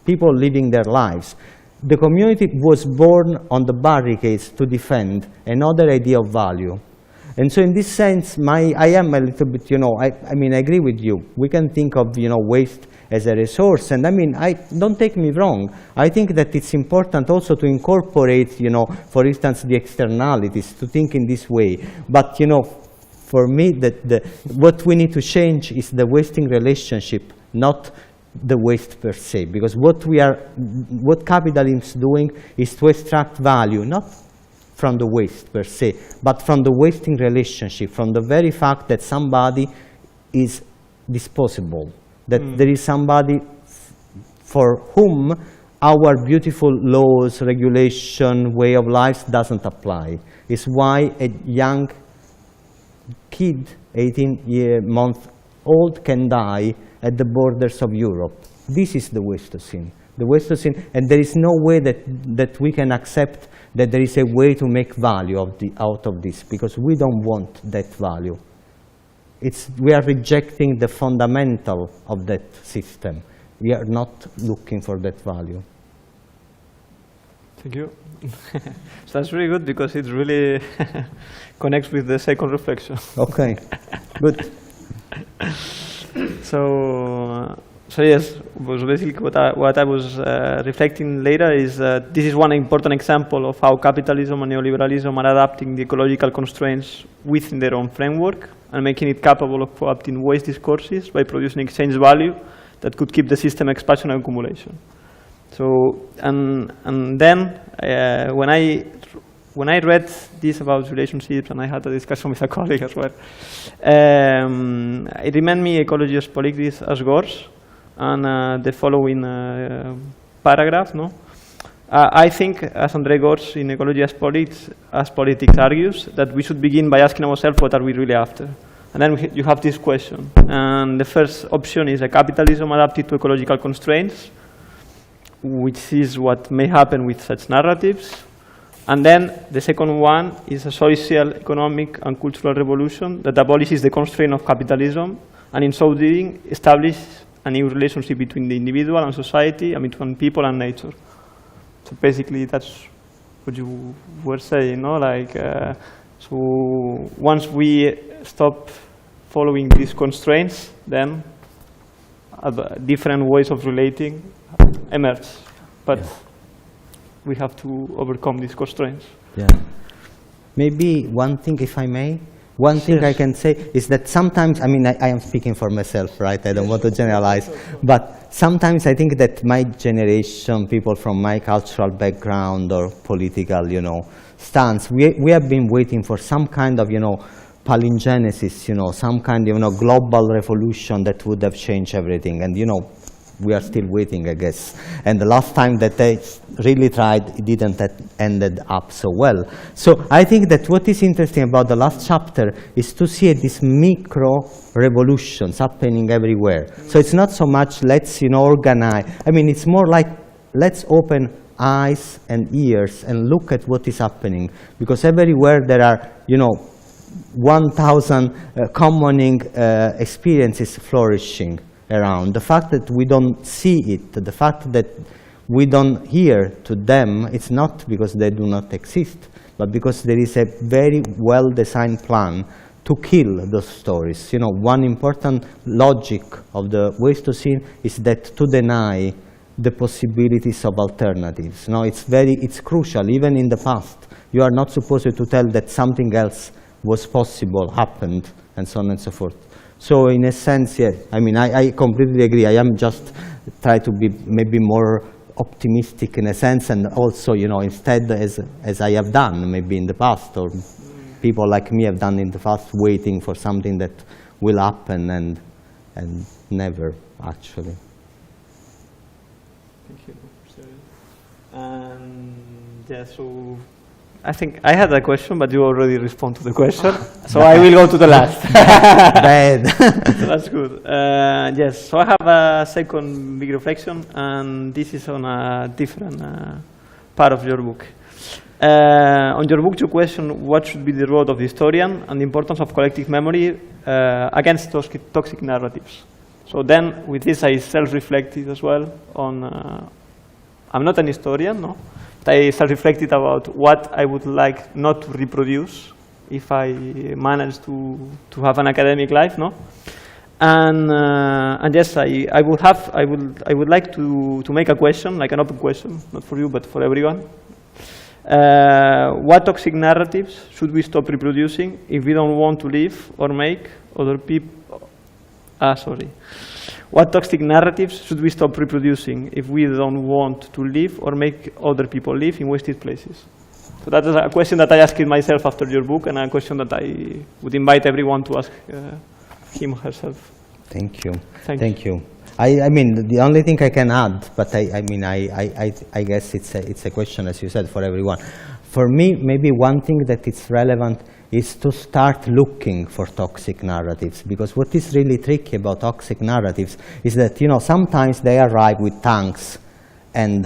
people living their lives. The community was born on the barricades to defend another idea of value. And so in this sense, I am a little bit, you know, I mean, I agree with you. We can think of, you know, waste as a resource. And I mean, don't take me wrong. I think that it's important also to incorporate, you know, for instance, the externalities, to think in this way. But, you know, for me, what we need to change is the wasting relationship, not the waste per se. Because what capitalism is doing is to extract value, not from the waste per se, but from the wasting relationship, from the very fact that somebody is disposable, that there is somebody for whom our beautiful laws, regulation, way of life doesn't apply. It's why a young kid, 18-month-old, can die at the borders of Europe. This is the Wasteocene. The Wasteocene, and there is no way that we can accept that there is a way to make value out of this, because we don't want that value. We are rejecting the fundamental of that system. We are not looking for that value. Thank you. So that's really good, because it really connects with the second reflection. Okay, good. So yes, was basically what I was reflecting later is this is one important example of how capitalism and neoliberalism are adapting the ecological constraints within their own framework and making it capable of co-opting waste discourses by producing exchange value that could keep the system expansion and accumulation. So and then when I read this about relationships, and I had a discussion with a colleague as well, it reminded me ecology as politics as Gors, and the following paragraph. No, I think, as André Gors in Ecology as Politics argues, that we should begin by asking ourselves what are we really after. And then you have this question. And the first option is a capitalism adapted to ecological constraints, which is what may happen with such narratives. And then the second one is a social, economic, and cultural revolution that abolishes the constraint of capitalism, and in so doing, establishes a new relationship between the individual and society, and between people and nature. So basically, that's what you were saying, no? Like, so once we stop following these constraints, then different ways of relating emerge. But we have to overcome these constraints. Yeah. Maybe one thing, if I may, one thing I can say is that sometimes, I mean, I am speaking for myself, right? I don't want to generalize, but sometimes I think that my generation, people from my cultural background or political, you know, stance, we have been waiting for some kind of, you know, palingenesis, you know, some kind of, you know, global revolution that would have changed everything. And, you know, we are still waiting, I guess. And the last time that they really tried, it didn't ended up so well. So I think that what is interesting about the last chapter is to see these micro revolutions happening everywhere. So it's not so much let's, you know, organize. I mean, it's more like let's open eyes and ears and look at what is happening. Because everywhere there are, you know, 1,000 commoning experiences flourishing around. The fact that we don't see it, the fact that we don't hear to them, it's not because they do not exist, but because there is a very well-designed plan to kill those stories. You know, one important logic of the Wasteocene is that to deny the possibilities of alternatives. No, it's crucial. Even in the past, you are not supposed to tell that something else was possible, happened, and so on and so forth. So in a sense, yeah, I mean, I completely agree. I am just trying to be maybe more optimistic in a sense, and also, you know, instead, as I have done maybe in the past, or people like me have done in the past, waiting for something that will happen and never actually. Thank you. Yeah, so I think I had a question, but you already responded to the question, so I will go to the last. Bad. So that's good. Yes, so I have a second big reflection, and this is on a different part of your book. On your book, you question what should be the role of the historian and the importance of collective memory against toxic narratives. So then, with this, I self-reflected as well on, I'm not an historian, no? I self-reflected about what I would like not to reproduce if I manage to have an academic life, no? And yes, I would like to make a question, like an open question, not for you but for everyone. What toxic narratives should we stop reproducing if we don't want to live or make other people? What toxic narratives should we stop reproducing if we don't want to live or make other people live in wasted places? So that is a question that I asked myself after your book, and a question that I would invite everyone to ask him or herself. Thank you. Thank you. I mean, the only thing I can add, but I guess it's a question, as you said, for everyone. For me, maybe one thing that is relevant is to start looking for toxic narratives, because what is really tricky about toxic narratives is that, you know, sometimes they arrive with tanks and,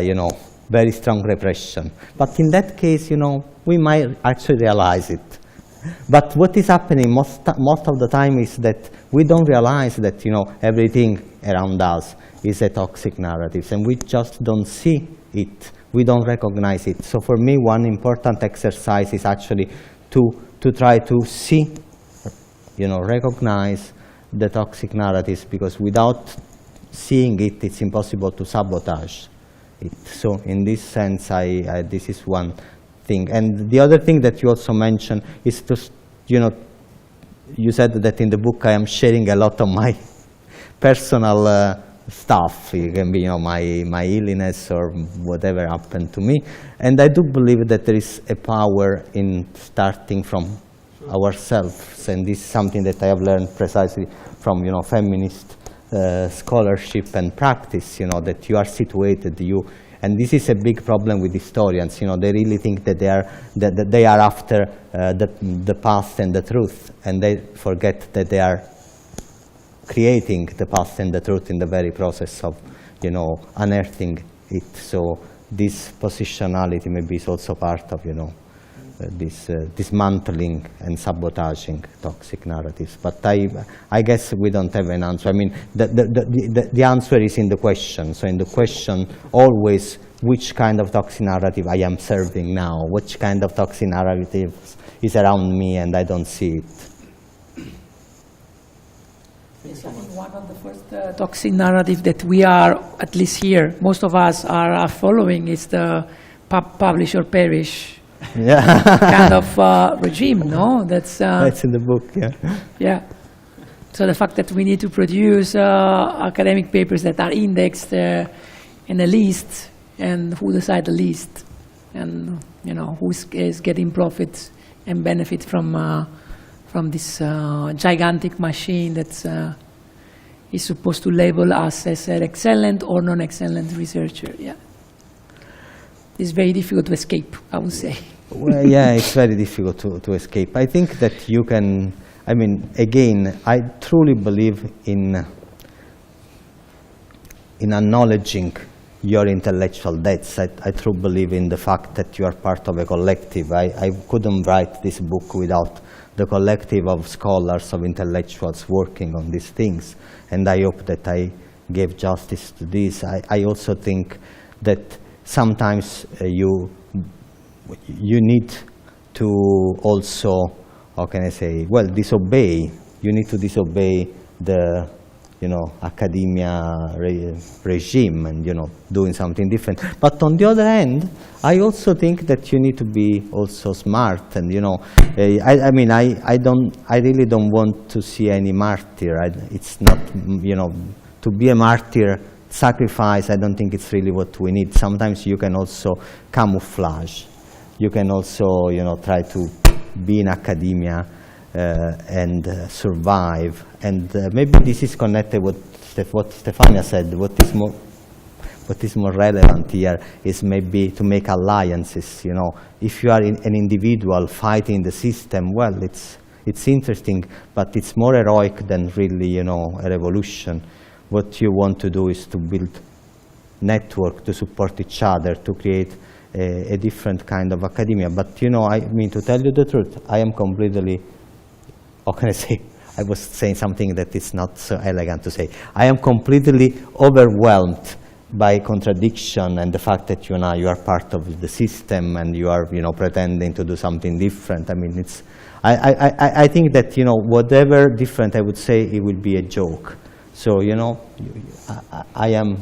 you know, very strong repression. But in that case, you know, we might actually realize it. But what is happening most of the time is that we don't realize that, you know, everything around us is a toxic narrative, and we just don't see it. We don't recognize it. So for me, one important exercise is actually to try to see, you know, recognize the toxic narratives, because without seeing it, it's impossible to sabotage it. So in this sense, this is one thing. And the other thing that you also mentioned is to, you know, you said that in the book I am sharing a lot of my personal stuff. It can be, you know, my illness or whatever happened to me. And I do believe that there is a power in starting from ourselves. And this is something that I have learned precisely from, you know, feminist scholarship and practice, you know, that you are situated, And this is a big problem with historians. You know, they really think that they are after the past and the truth, and they forget that they are creating the past and the truth in the very process of, you know, unearthing it. So this positionality maybe is also part of, you know, this dismantling and sabotaging toxic narratives. But I guess we don't have an answer. I mean, the answer is in the question. So in the question, always, which kind of toxic narrative I am serving now? Which kind of toxic narrative is around me and I don't see it? Yes, I think one of the first toxic narrative that we are, at least here, most of us are following is the publish or perish kind of regime, no? That's in the book, yeah. Yeah. So the fact that we need to produce academic papers that are indexed in a list, and who decide the list, and you know who is getting profits and benefit from this gigantic machine that is supposed to label us as an excellent or non-excellent researcher. Yeah, it's very difficult to escape, I would say. Well, yeah, it's very difficult to escape. I think that you can. I mean, again, I truly believe in acknowledging your intellectual debts. I truly believe in the fact that you are part of a collective. I couldn't write this book without the collective of scholars, of intellectuals working on these things, and I hope that I gave justice to this. I also think that sometimes you need to also, how can I say, well, disobey. You need to disobey the, you know, academia regime and, you know, doing something different. But on the other hand, I also think that you need to be also smart and, you know, I mean, I really don't want to see any martyr. It's not, you know, to be a martyr, sacrifice, I don't think it's really what we need. Sometimes you can also camouflage. You can also, you know, try to be in academia and survive. And maybe this is connected with what Stefania said. What is more relevant here is maybe to make alliances. You know, if you are an individual fighting the system, well, it's interesting, but it's more heroic than really, you know, a revolution. What you want to do is to build network, to support each other, to create a different kind of academia. But, you know, I mean, to tell you the truth, I am completely, how can I say, I was saying something that is not so elegant to say. I am completely overwhelmed by contradiction and the fact that, you know, you are part of the system and you are, you know, pretending to do something different. I mean, it's, I think that, you know, whatever different I would say, it will be a joke. So, you know, I am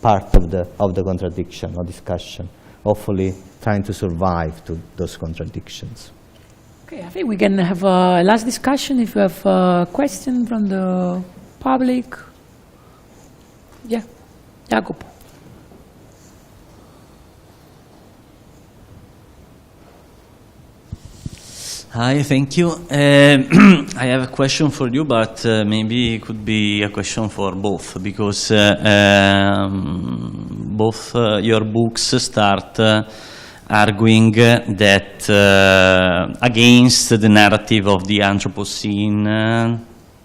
part of the contradiction or discussion, hopefully trying to survive to those contradictions. Okay, I think we can have a last discussion if you have a question from the public. Yeah, Jacob. Hi, thank you. I have a question for you, but maybe it could be a question for both, because both your books start arguing that against the narrative of the Anthropocene,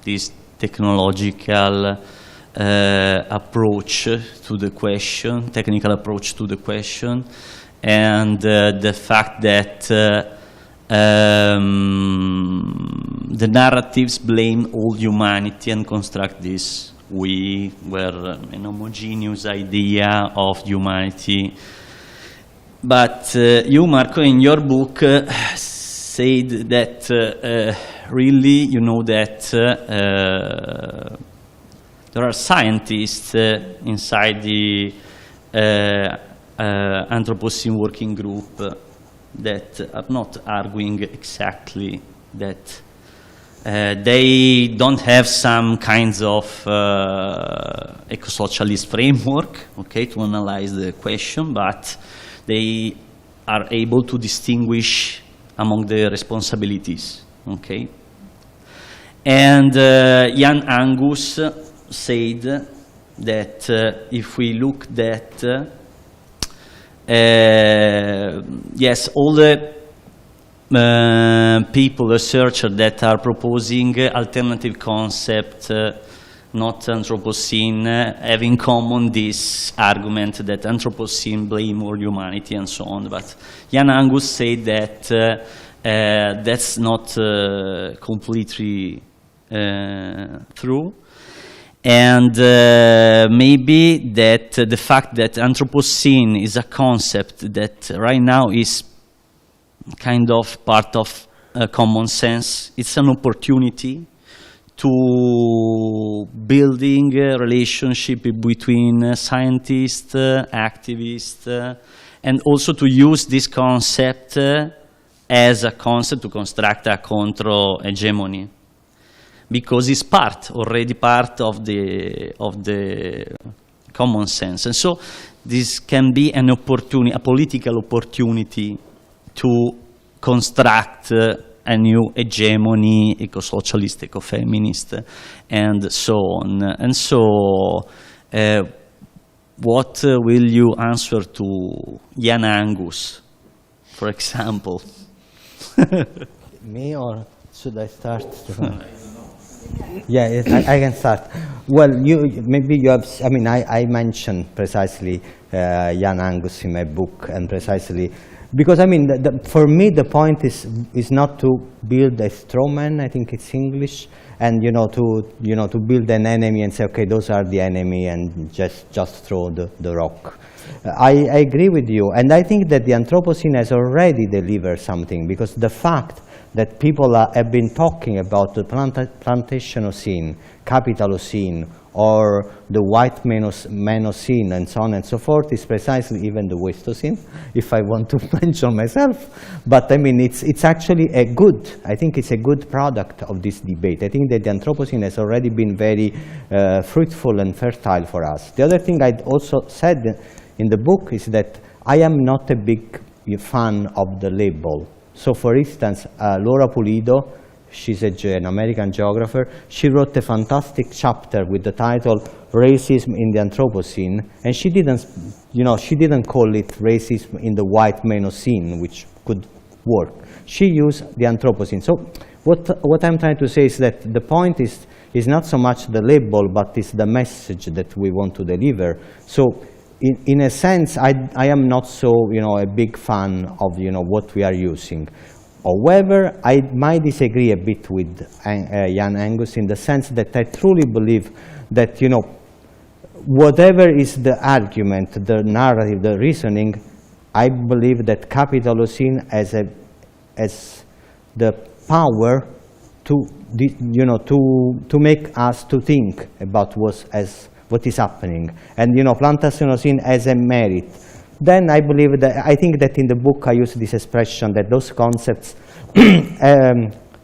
this technological approach to the question, technical approach to the question, and the fact that the narratives blame all humanity and construct this we were an homogeneous idea of humanity. But you, Marco, in your book said that really you know that there are scientists inside the Anthropocene working group that are not arguing exactly that they don't have some kinds of eco-socialist framework, okay, to analyze the question, but they are able to distinguish among the responsibilities, okay? And Jan Angus said that if we look at yes, all the people, researchers that are proposing alternative concept, not Anthropocene, have in common this argument that Anthropocene blame all humanity and so on. But Jan Angus said that that's not completely true. And maybe that the fact that Anthropocene is a concept that right now is kind of part of common sense, it's an opportunity to building a relationship between scientists, activists, and also to use this concept as a concept to construct a counter-hegemony, because it's already part of the common sense. And so this can be an opportunity, a political opportunity to construct a new hegemony, eco-socialist, eco-feminist, and so on. And so, what will you answer to Jan Angus, for example? Me, or should I start? Yeah, yes, I can start. Well, maybe you have. I mean, I mentioned precisely Jan Angus in my book, and precisely because I mean, for me, the point is not to build a straw man. I think it's English, and to build an enemy and say, okay, those are the enemy, and just throw the rock. I agree with you, and I think that the Anthropocene has already delivered something, because the fact that people have been talking about the Plantationocene, Capitalocene, or the White Menocene, and so on and so forth, is precisely even the Wasteocene, if I want to mention myself. But I mean, it's actually I think it's a good product of this debate. I think that the Anthropocene has already been very fruitful and fertile for us. The other thing I also said in the book is that I am not a big fan of the label. So for instance, Laura Pulido, she's an American geographer, she wrote a fantastic chapter with the title Racism in the Anthropocene, and she didn't call it racism in the White Menocene, which could work. She used the Anthropocene. So what I'm trying to say is that the point is not so much the label, but it's the message that we want to deliver. So in a sense, I am not so a big fan of what we are using. However, I might disagree a bit with Jan Angus in the sense that I truly believe that whatever is the argument, the narrative, the reasoning, I believe that Capitalocene has the power to make us to think about what is happening, and Plantationocene as a merit. Then I think that in the book I use this expression that those concepts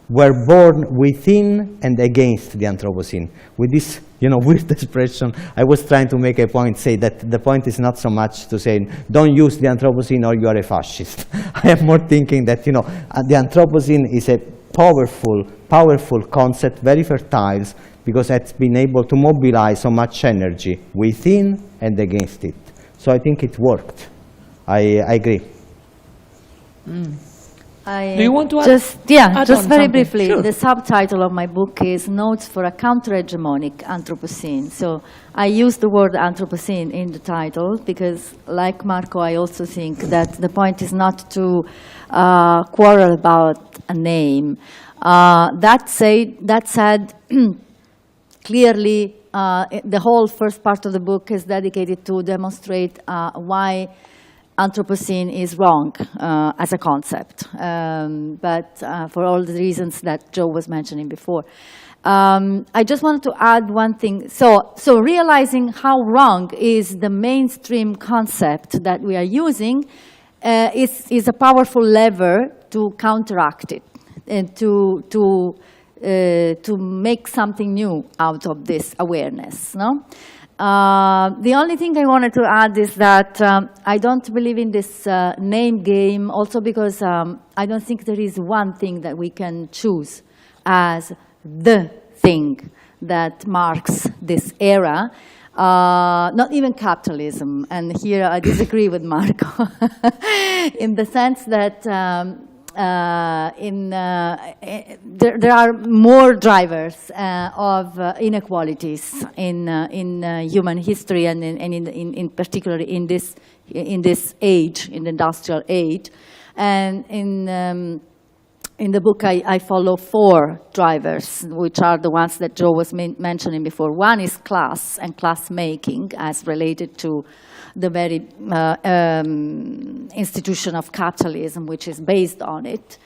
were born within and against the Anthropocene. With this weird expression, I was trying to make a point, say that the point is not so much to say don't use the Anthropocene or you are a fascist. I am more thinking that the Anthropocene is a powerful concept, very fertile, because it's been able to mobilize so much energy within and against it. So I think it worked. I agree. Do you want to add just very something? briefly, Sure. the subtitle of my book is Notes for a Counter-Hegemonic Anthropocene. So I use the word Anthropocene in the title because, like Marco, I also think that the point is not to quarrel about a name. That said, clearly, the whole first part of the book is dedicated to demonstrate why Anthropocene is wrong as a concept, but for all the reasons that Joe was mentioning before. I just wanted to add one thing. So realizing how wrong is the mainstream concept that we are using is a powerful lever to counteract it and to make something new out of this awareness, no? The only thing I wanted to add is that I don't believe in this name game, also because I don't think there is one thing that we can choose as the thing that marks this era. not even capitalism. And here I disagree with Marco, in the sense that there are more drivers of inequalities in human history, and in particular in this age, in the industrial age. And in the book, I follow 4 drivers, which are the ones that Joe was mentioning before. One is class and class making, as related to the very institution of capitalism, which is based on it.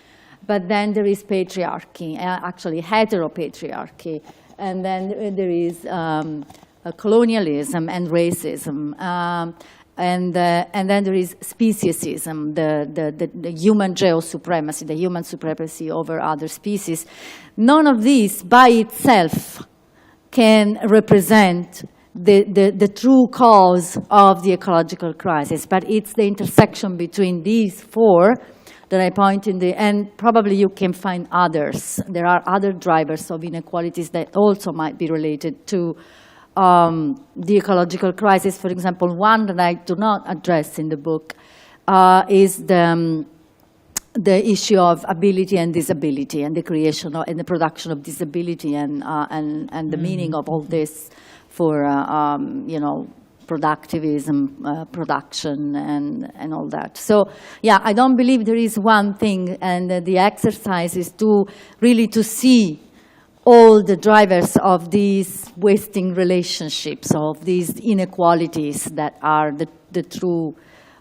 But then there is patriarchy, actually heteropatriarchy. And then there is colonialism and racism. And then there is speciesism, the human geosupremacy, the human supremacy over other species. None of these by itself can represent the true cause of the ecological crisis, but it's the intersection between these 4 that I point in and probably you can find others. There are other drivers of inequalities that also might be related to the ecological crisis. For example, one that I do not address in the book is the issue of ability and disability, and the creation and the production of disability, and the meaning of all this for productivism, production, and all that. So yeah, I don't believe there is one thing, and the exercise is to really to see all the drivers of these wasting relationships, of these inequalities that are the true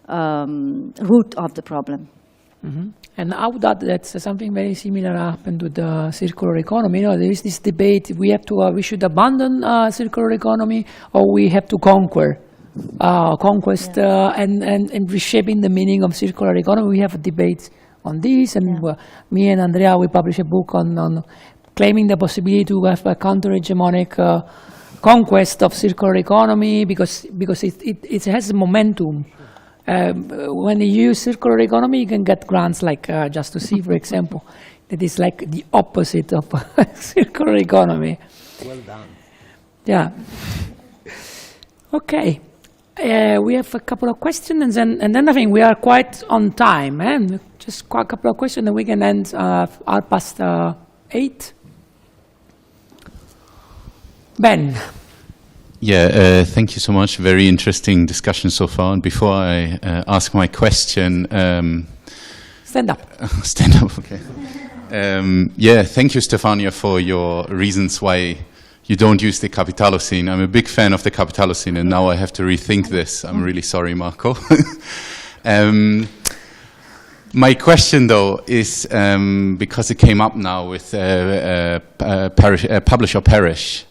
root of the problem. Mm-hmm. And I would add that something very similar happened with the circular economy. You know, there is this debate: we should abandon circular economy, or we have to conquest and reshaping the meaning of circular economy. We have a debate on this, and me and Andrea, we published a book on claiming the possibility to have a counter-hegemonic conquest of circular economy, because it has momentum. When you use circular economy, you can get grants like Just to See, for example. That is like the opposite of circular economy. Well done. Yeah. Okay. We have a couple of questions, and then I think we are quite on time. Just a couple of questions, and we can end 8:30. Ben. Yeah, thank you so much. Very interesting discussion so far. And before I ask my question... Stand up. Stand up, okay. Yeah, thank you, Stefania, for your reasons why you don't use the Capitalocene. I'm a big fan of the Capitalocene, and now I have to rethink this. I'm really sorry, Marco. My question, though, is because it came up now with Publish or Perish.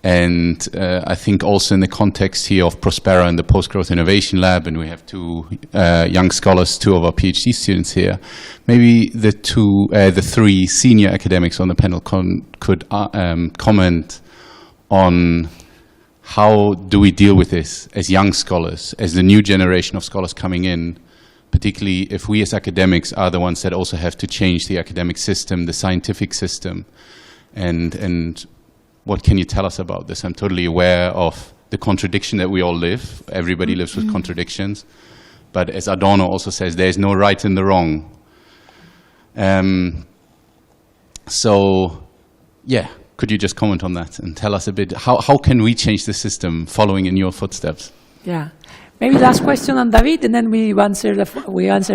And I think also in the context here of Prospera and the Post-Growth Innovation Lab, and we have 2 young scholars, 2 of our PhD students here, maybe the 3 senior academics on the panel could comment on how do we deal with this as young scholars, as the new generation of scholars coming in, particularly if we as academics are the ones that also have to change the academic system, the scientific system, and what can you tell us about this? I'm totally aware of the contradiction that we all live. Everybody lives with contradictions. But as Adorno also says, there's no right and the wrong. So, yeah, could you just comment on that and tell us a bit, how can we change the system following in your footsteps? Yeah. Maybe last question on David, and then we answer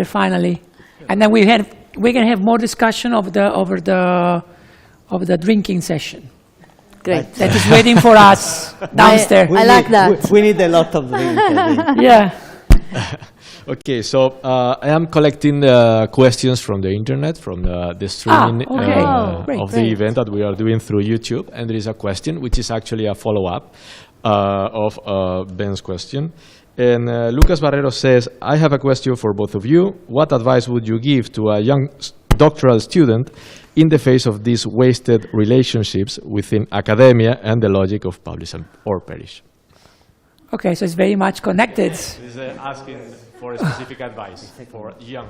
finally. And then we can have more discussion over the drinking session. Great. That is waiting for us downstairs. I like that. We need a lot of drink. Yeah. Okay, so I am collecting questions from the internet, from the streaming of the event that we are doing through YouTube. And there is a question, which is actually a follow-up of Ben's question. And Lucas Barrero says, I have a question for both of you. What advice would you give to a young doctoral student in the face of these wasted relationships within academia and the logic of publish or perish? Okay, so it's very much connected. This is asking for a specific advice for young.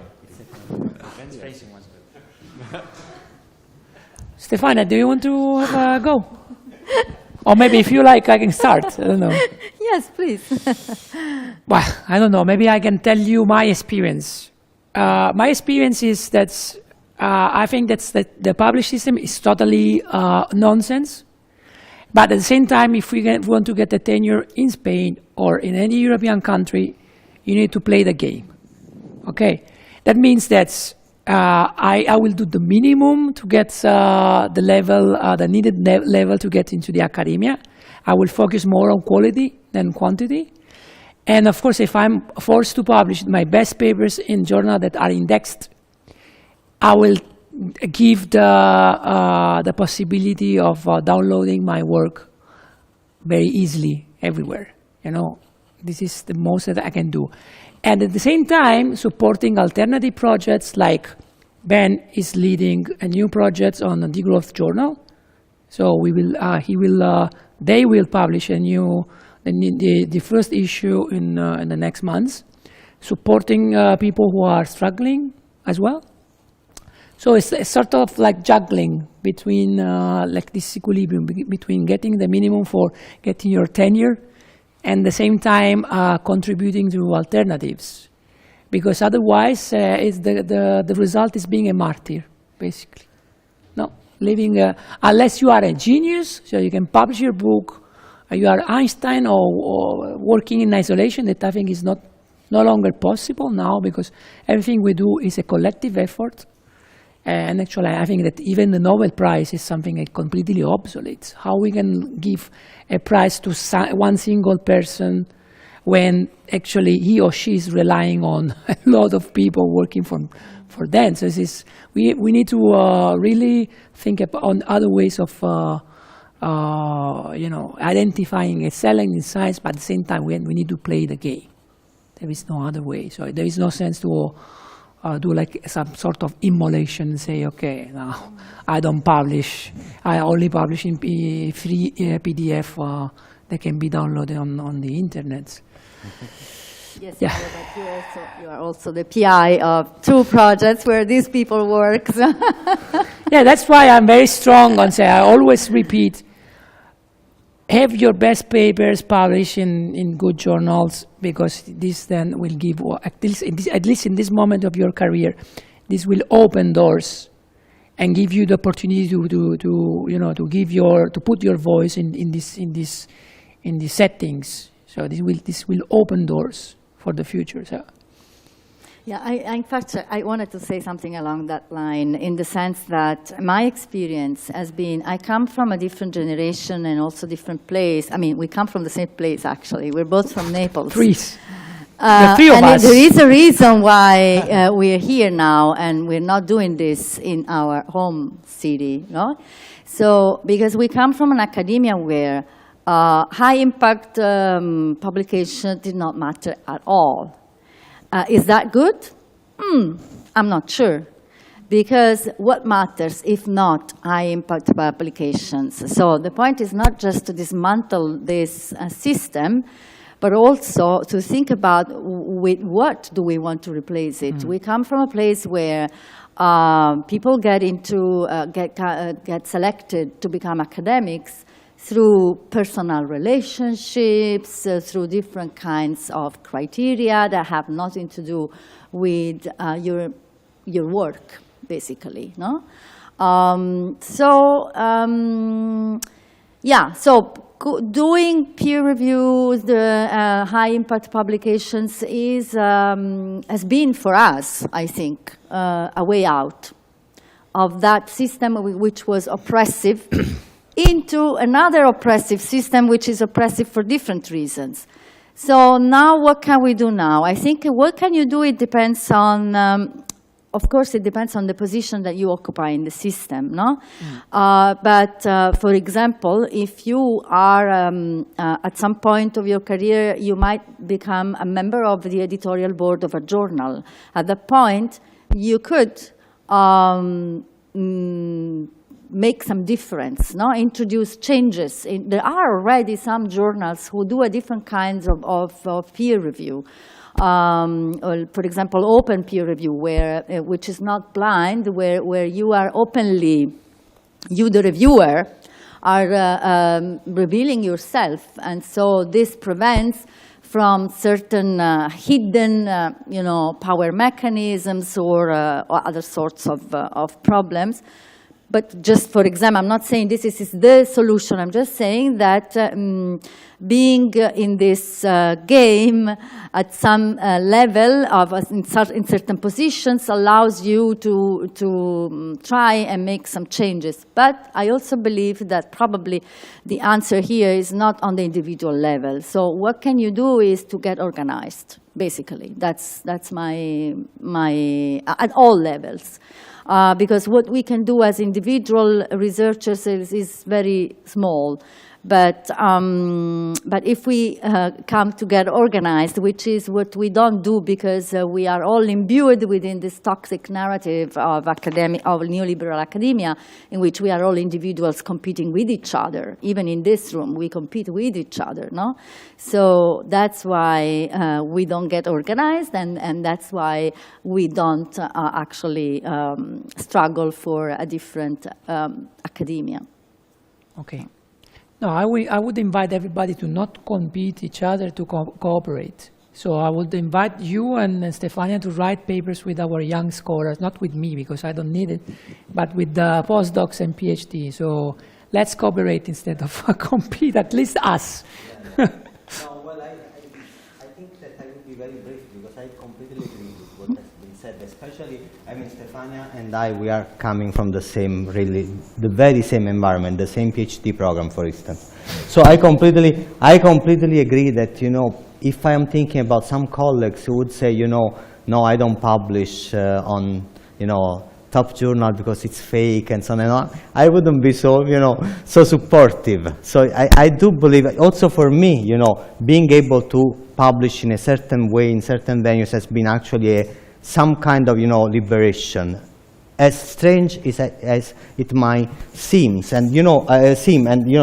Stefania, do you want to have a go? Or maybe if you like, I can start. I don't know. Yes, please. Well, I don't know. Maybe I can tell you my experience. My experience is that I think that the publish system is totally nonsense. But at the same time, if we want to get a tenure in Spain or in any European country, you need to play the game. Okay, that means that I will do the minimum to get the level, the needed level to get into the academia. I will focus more on quality than quantity. And of course, if I'm forced to publish my best papers in journals that are indexed, I will give the possibility of downloading my work very easily everywhere. You know, this is the most that I can do. And at the same time, supporting alternative projects like Ben is leading a new project on the degrowth journal. So we will, they will publish a new, the first issue in the next months, supporting people who are struggling as well. So it's a sort of like juggling between like this equilibrium between getting the minimum for getting your tenure and at the same time contributing to alternatives. Because otherwise the result is being a martyr, basically. No, living, unless you are a genius, so you can publish your book, you are Einstein or working in isolation, that I think is no longer possible now because everything we do is a collective effort. And actually, I think that even the Nobel Prize is something completely obsolete. How we can give a prize to one single person when actually he or she is relying on a lot of people working for them. So this is, we need to really think on other ways of you know, identifying excelling in science, but at the same time we need to play the game. There is no other way. So there is no sense to do like some sort of immolation and say, okay, now I don't publish, I only publish in free PDF that can be downloaded on the internet. Yes, yeah. But you are also the PI of 2 projects where these people work. Yeah, that's why I'm very strong on say, I always repeat, have your best papers published in good journals, because this then will give, at least in this moment of your career, this will open doors and give you the opportunity to you know, to put your voice in these settings. So this will open doors for the future. So. Yeah, in fact, I wanted to say something along that line, in the sense that my experience has been, I come from a different generation and also different place. I mean, we come from the same place, actually. We're both from Naples. The 3 of us. There is a reason why we're here now and we're not doing this in our home city, no? So, because we come from an academia where high-impact publication did not matter at all. Is that good? I'm not sure. Because what matters if not high-impact publications? So the point is not just to dismantle this system, but also to think about with what do we want to replace it. We come from a place where people get selected to become academics through personal relationships, through different kinds of criteria that have nothing to do with your work, basically, no? Yeah, so doing peer reviews, the high-impact publications has been for us, I think, a way out of that system which was oppressive into another oppressive system which is oppressive for different reasons. So now what can we do now? I think what can you do, it depends on, of course it depends on the position that you occupy in the system, no? But for example, if you are at some point of your career, you might become a member of the editorial board of a journal. At that point, you could make some difference, no? Introduce changes. There are already some journals who do a different kinds of peer review. Or for example, open peer review, which is not blind, where you are openly, you the reviewer, are revealing yourself. And so this prevents from certain hidden, power mechanisms or other sorts of problems. But just for example, I'm not saying this is the solution. I'm just saying that being in this game at some level in certain positions allows you to try and make some changes. But I also believe that probably the answer here is not on the individual level. So what can you do is to get organized, basically. That's my at all levels. Because what we can do as individual researchers is very small. But if we come to get organized, which is what we don't do because we are all imbued within this toxic narrative of neoliberal academia, in which we are all individuals competing with each other. Even in this room, we compete with each other, no? So that's why we don't get organized, and that's why we don't actually struggle for a different academia. Okay. No, I would invite everybody to not compete each other, to cooperate. So I would invite you and Stefania to write papers with our young scholars, not with me because I don't need it, but with the postdocs and PhD. So let's cooperate instead of compete, at least us. No, well, I think that I will be very brief because I completely agree with what has been said, especially, Stefania and I, we are coming from the same, the very same environment, the same PhD program, for instance. So I completely agree that, if I am thinking about some colleagues who would say, no, I don't publish on, top journal because it's fake and so on and on, I wouldn't be so, so supportive. So I do believe, also for me, being able to publish in a certain way, in certain venues has been actually some kind of, liberation. As strange as it might seem, and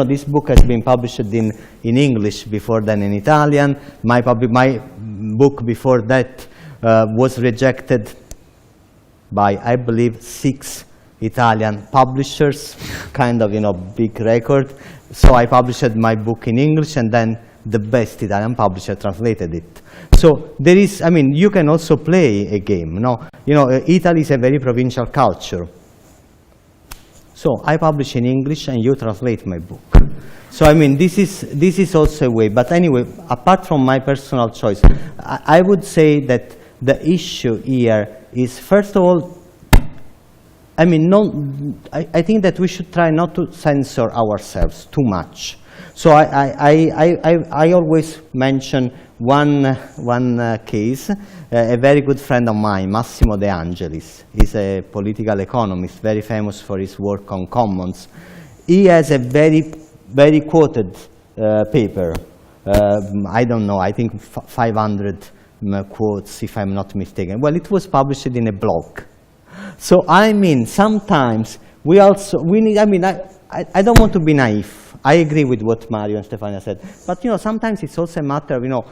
this book has been published in English before then in Italian. My book before that was rejected by, I believe, 6 Italian publishers, kind of, big record. So I published my book in English, and then the best Italian publisher translated it. So there is, you can also play a game, no? Italy is a very provincial culture. So I publish in English and you translate my book. So this is also a way. But anyway, apart from my personal choice, I would say that the issue here is, first of all, I think that we should try not to censor ourselves too much. So I always mention one case. A very good friend of mine, Massimo De Angelis, is a political economist, very famous for his work on commons. He has a very, very quoted paper. I don't know, I think 500 quotes, if I'm not mistaken. Well, it was published in a blog. So sometimes we need, I don't want to be naive. I agree with what Mario and Stefania said. But, sometimes it's also a matter of,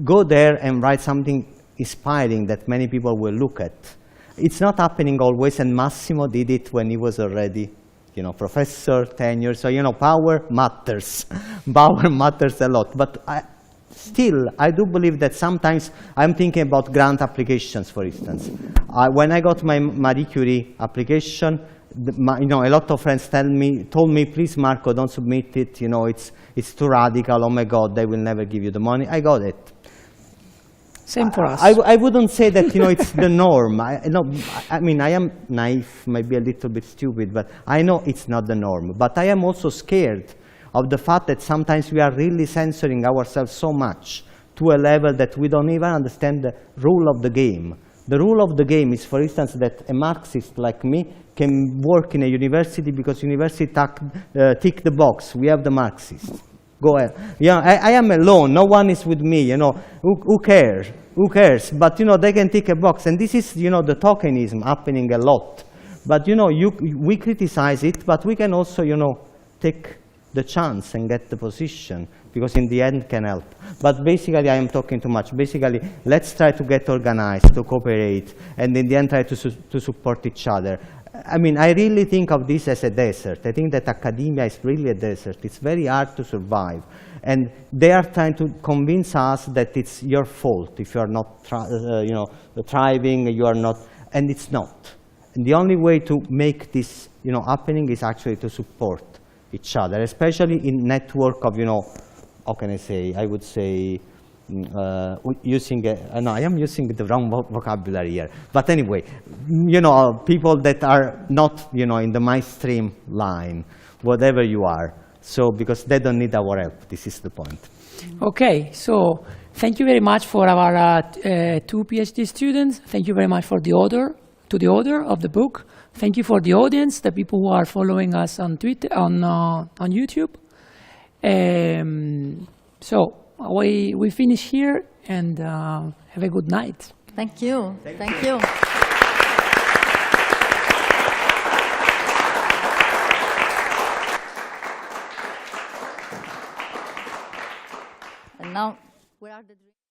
go there and write something inspiring that many people will look at. It's not happening always, and Massimo did it when he was already, professor, tenure. So, power matters. Power matters a lot. But still, I do believe that sometimes I'm thinking about grant applications, for instance. When I got my Marie Curie application, a lot of friends told me, please, Marco, don't submit it. It's too radical. Oh my God, they will never give you the money. I got it. Same for us. I wouldn't say that it's the norm. I am naive, maybe a little bit stupid, but I know it's not the norm. But I am also scared of the fact that sometimes we are really censoring ourselves so much to a level that we don't even understand the rule of the game. The rule of the game is, for instance, that a Marxist like me can work in a university because university tick the box. We have the Marxists. Go ahead. I am alone. No one is with me. Who cares? Who cares? But they can tick a box, and this is the tokenism happening a lot. But we criticize it, but we can also take the chance and get the position, because in the end can help. But basically, I am talking too much. Basically, let's try to get organized, to cooperate, and in the end try to support each other. I mean, I really think of this as a desert. I think that academia is really a desert. It's very hard to survive. And they are trying to convince us that it's your fault if you are not thriving, you are not, and it's not. And the only way to make this happening is actually to support each other, especially in network of, how can I say, I would say, using, no, I am using the wrong vocabulary here. But anyway, people that are not, in the mainstream line, whatever you are. So, because they don't need our help, this is the point. Okay, so thank you very much for our 2 PhD students. Thank you very much for the author, to the author of the book. Thank you for the audience, the people who are following us on Twitter, on YouTube. So we finish here, and have a good night. Thank you. Thank you. And now, where are the drinks?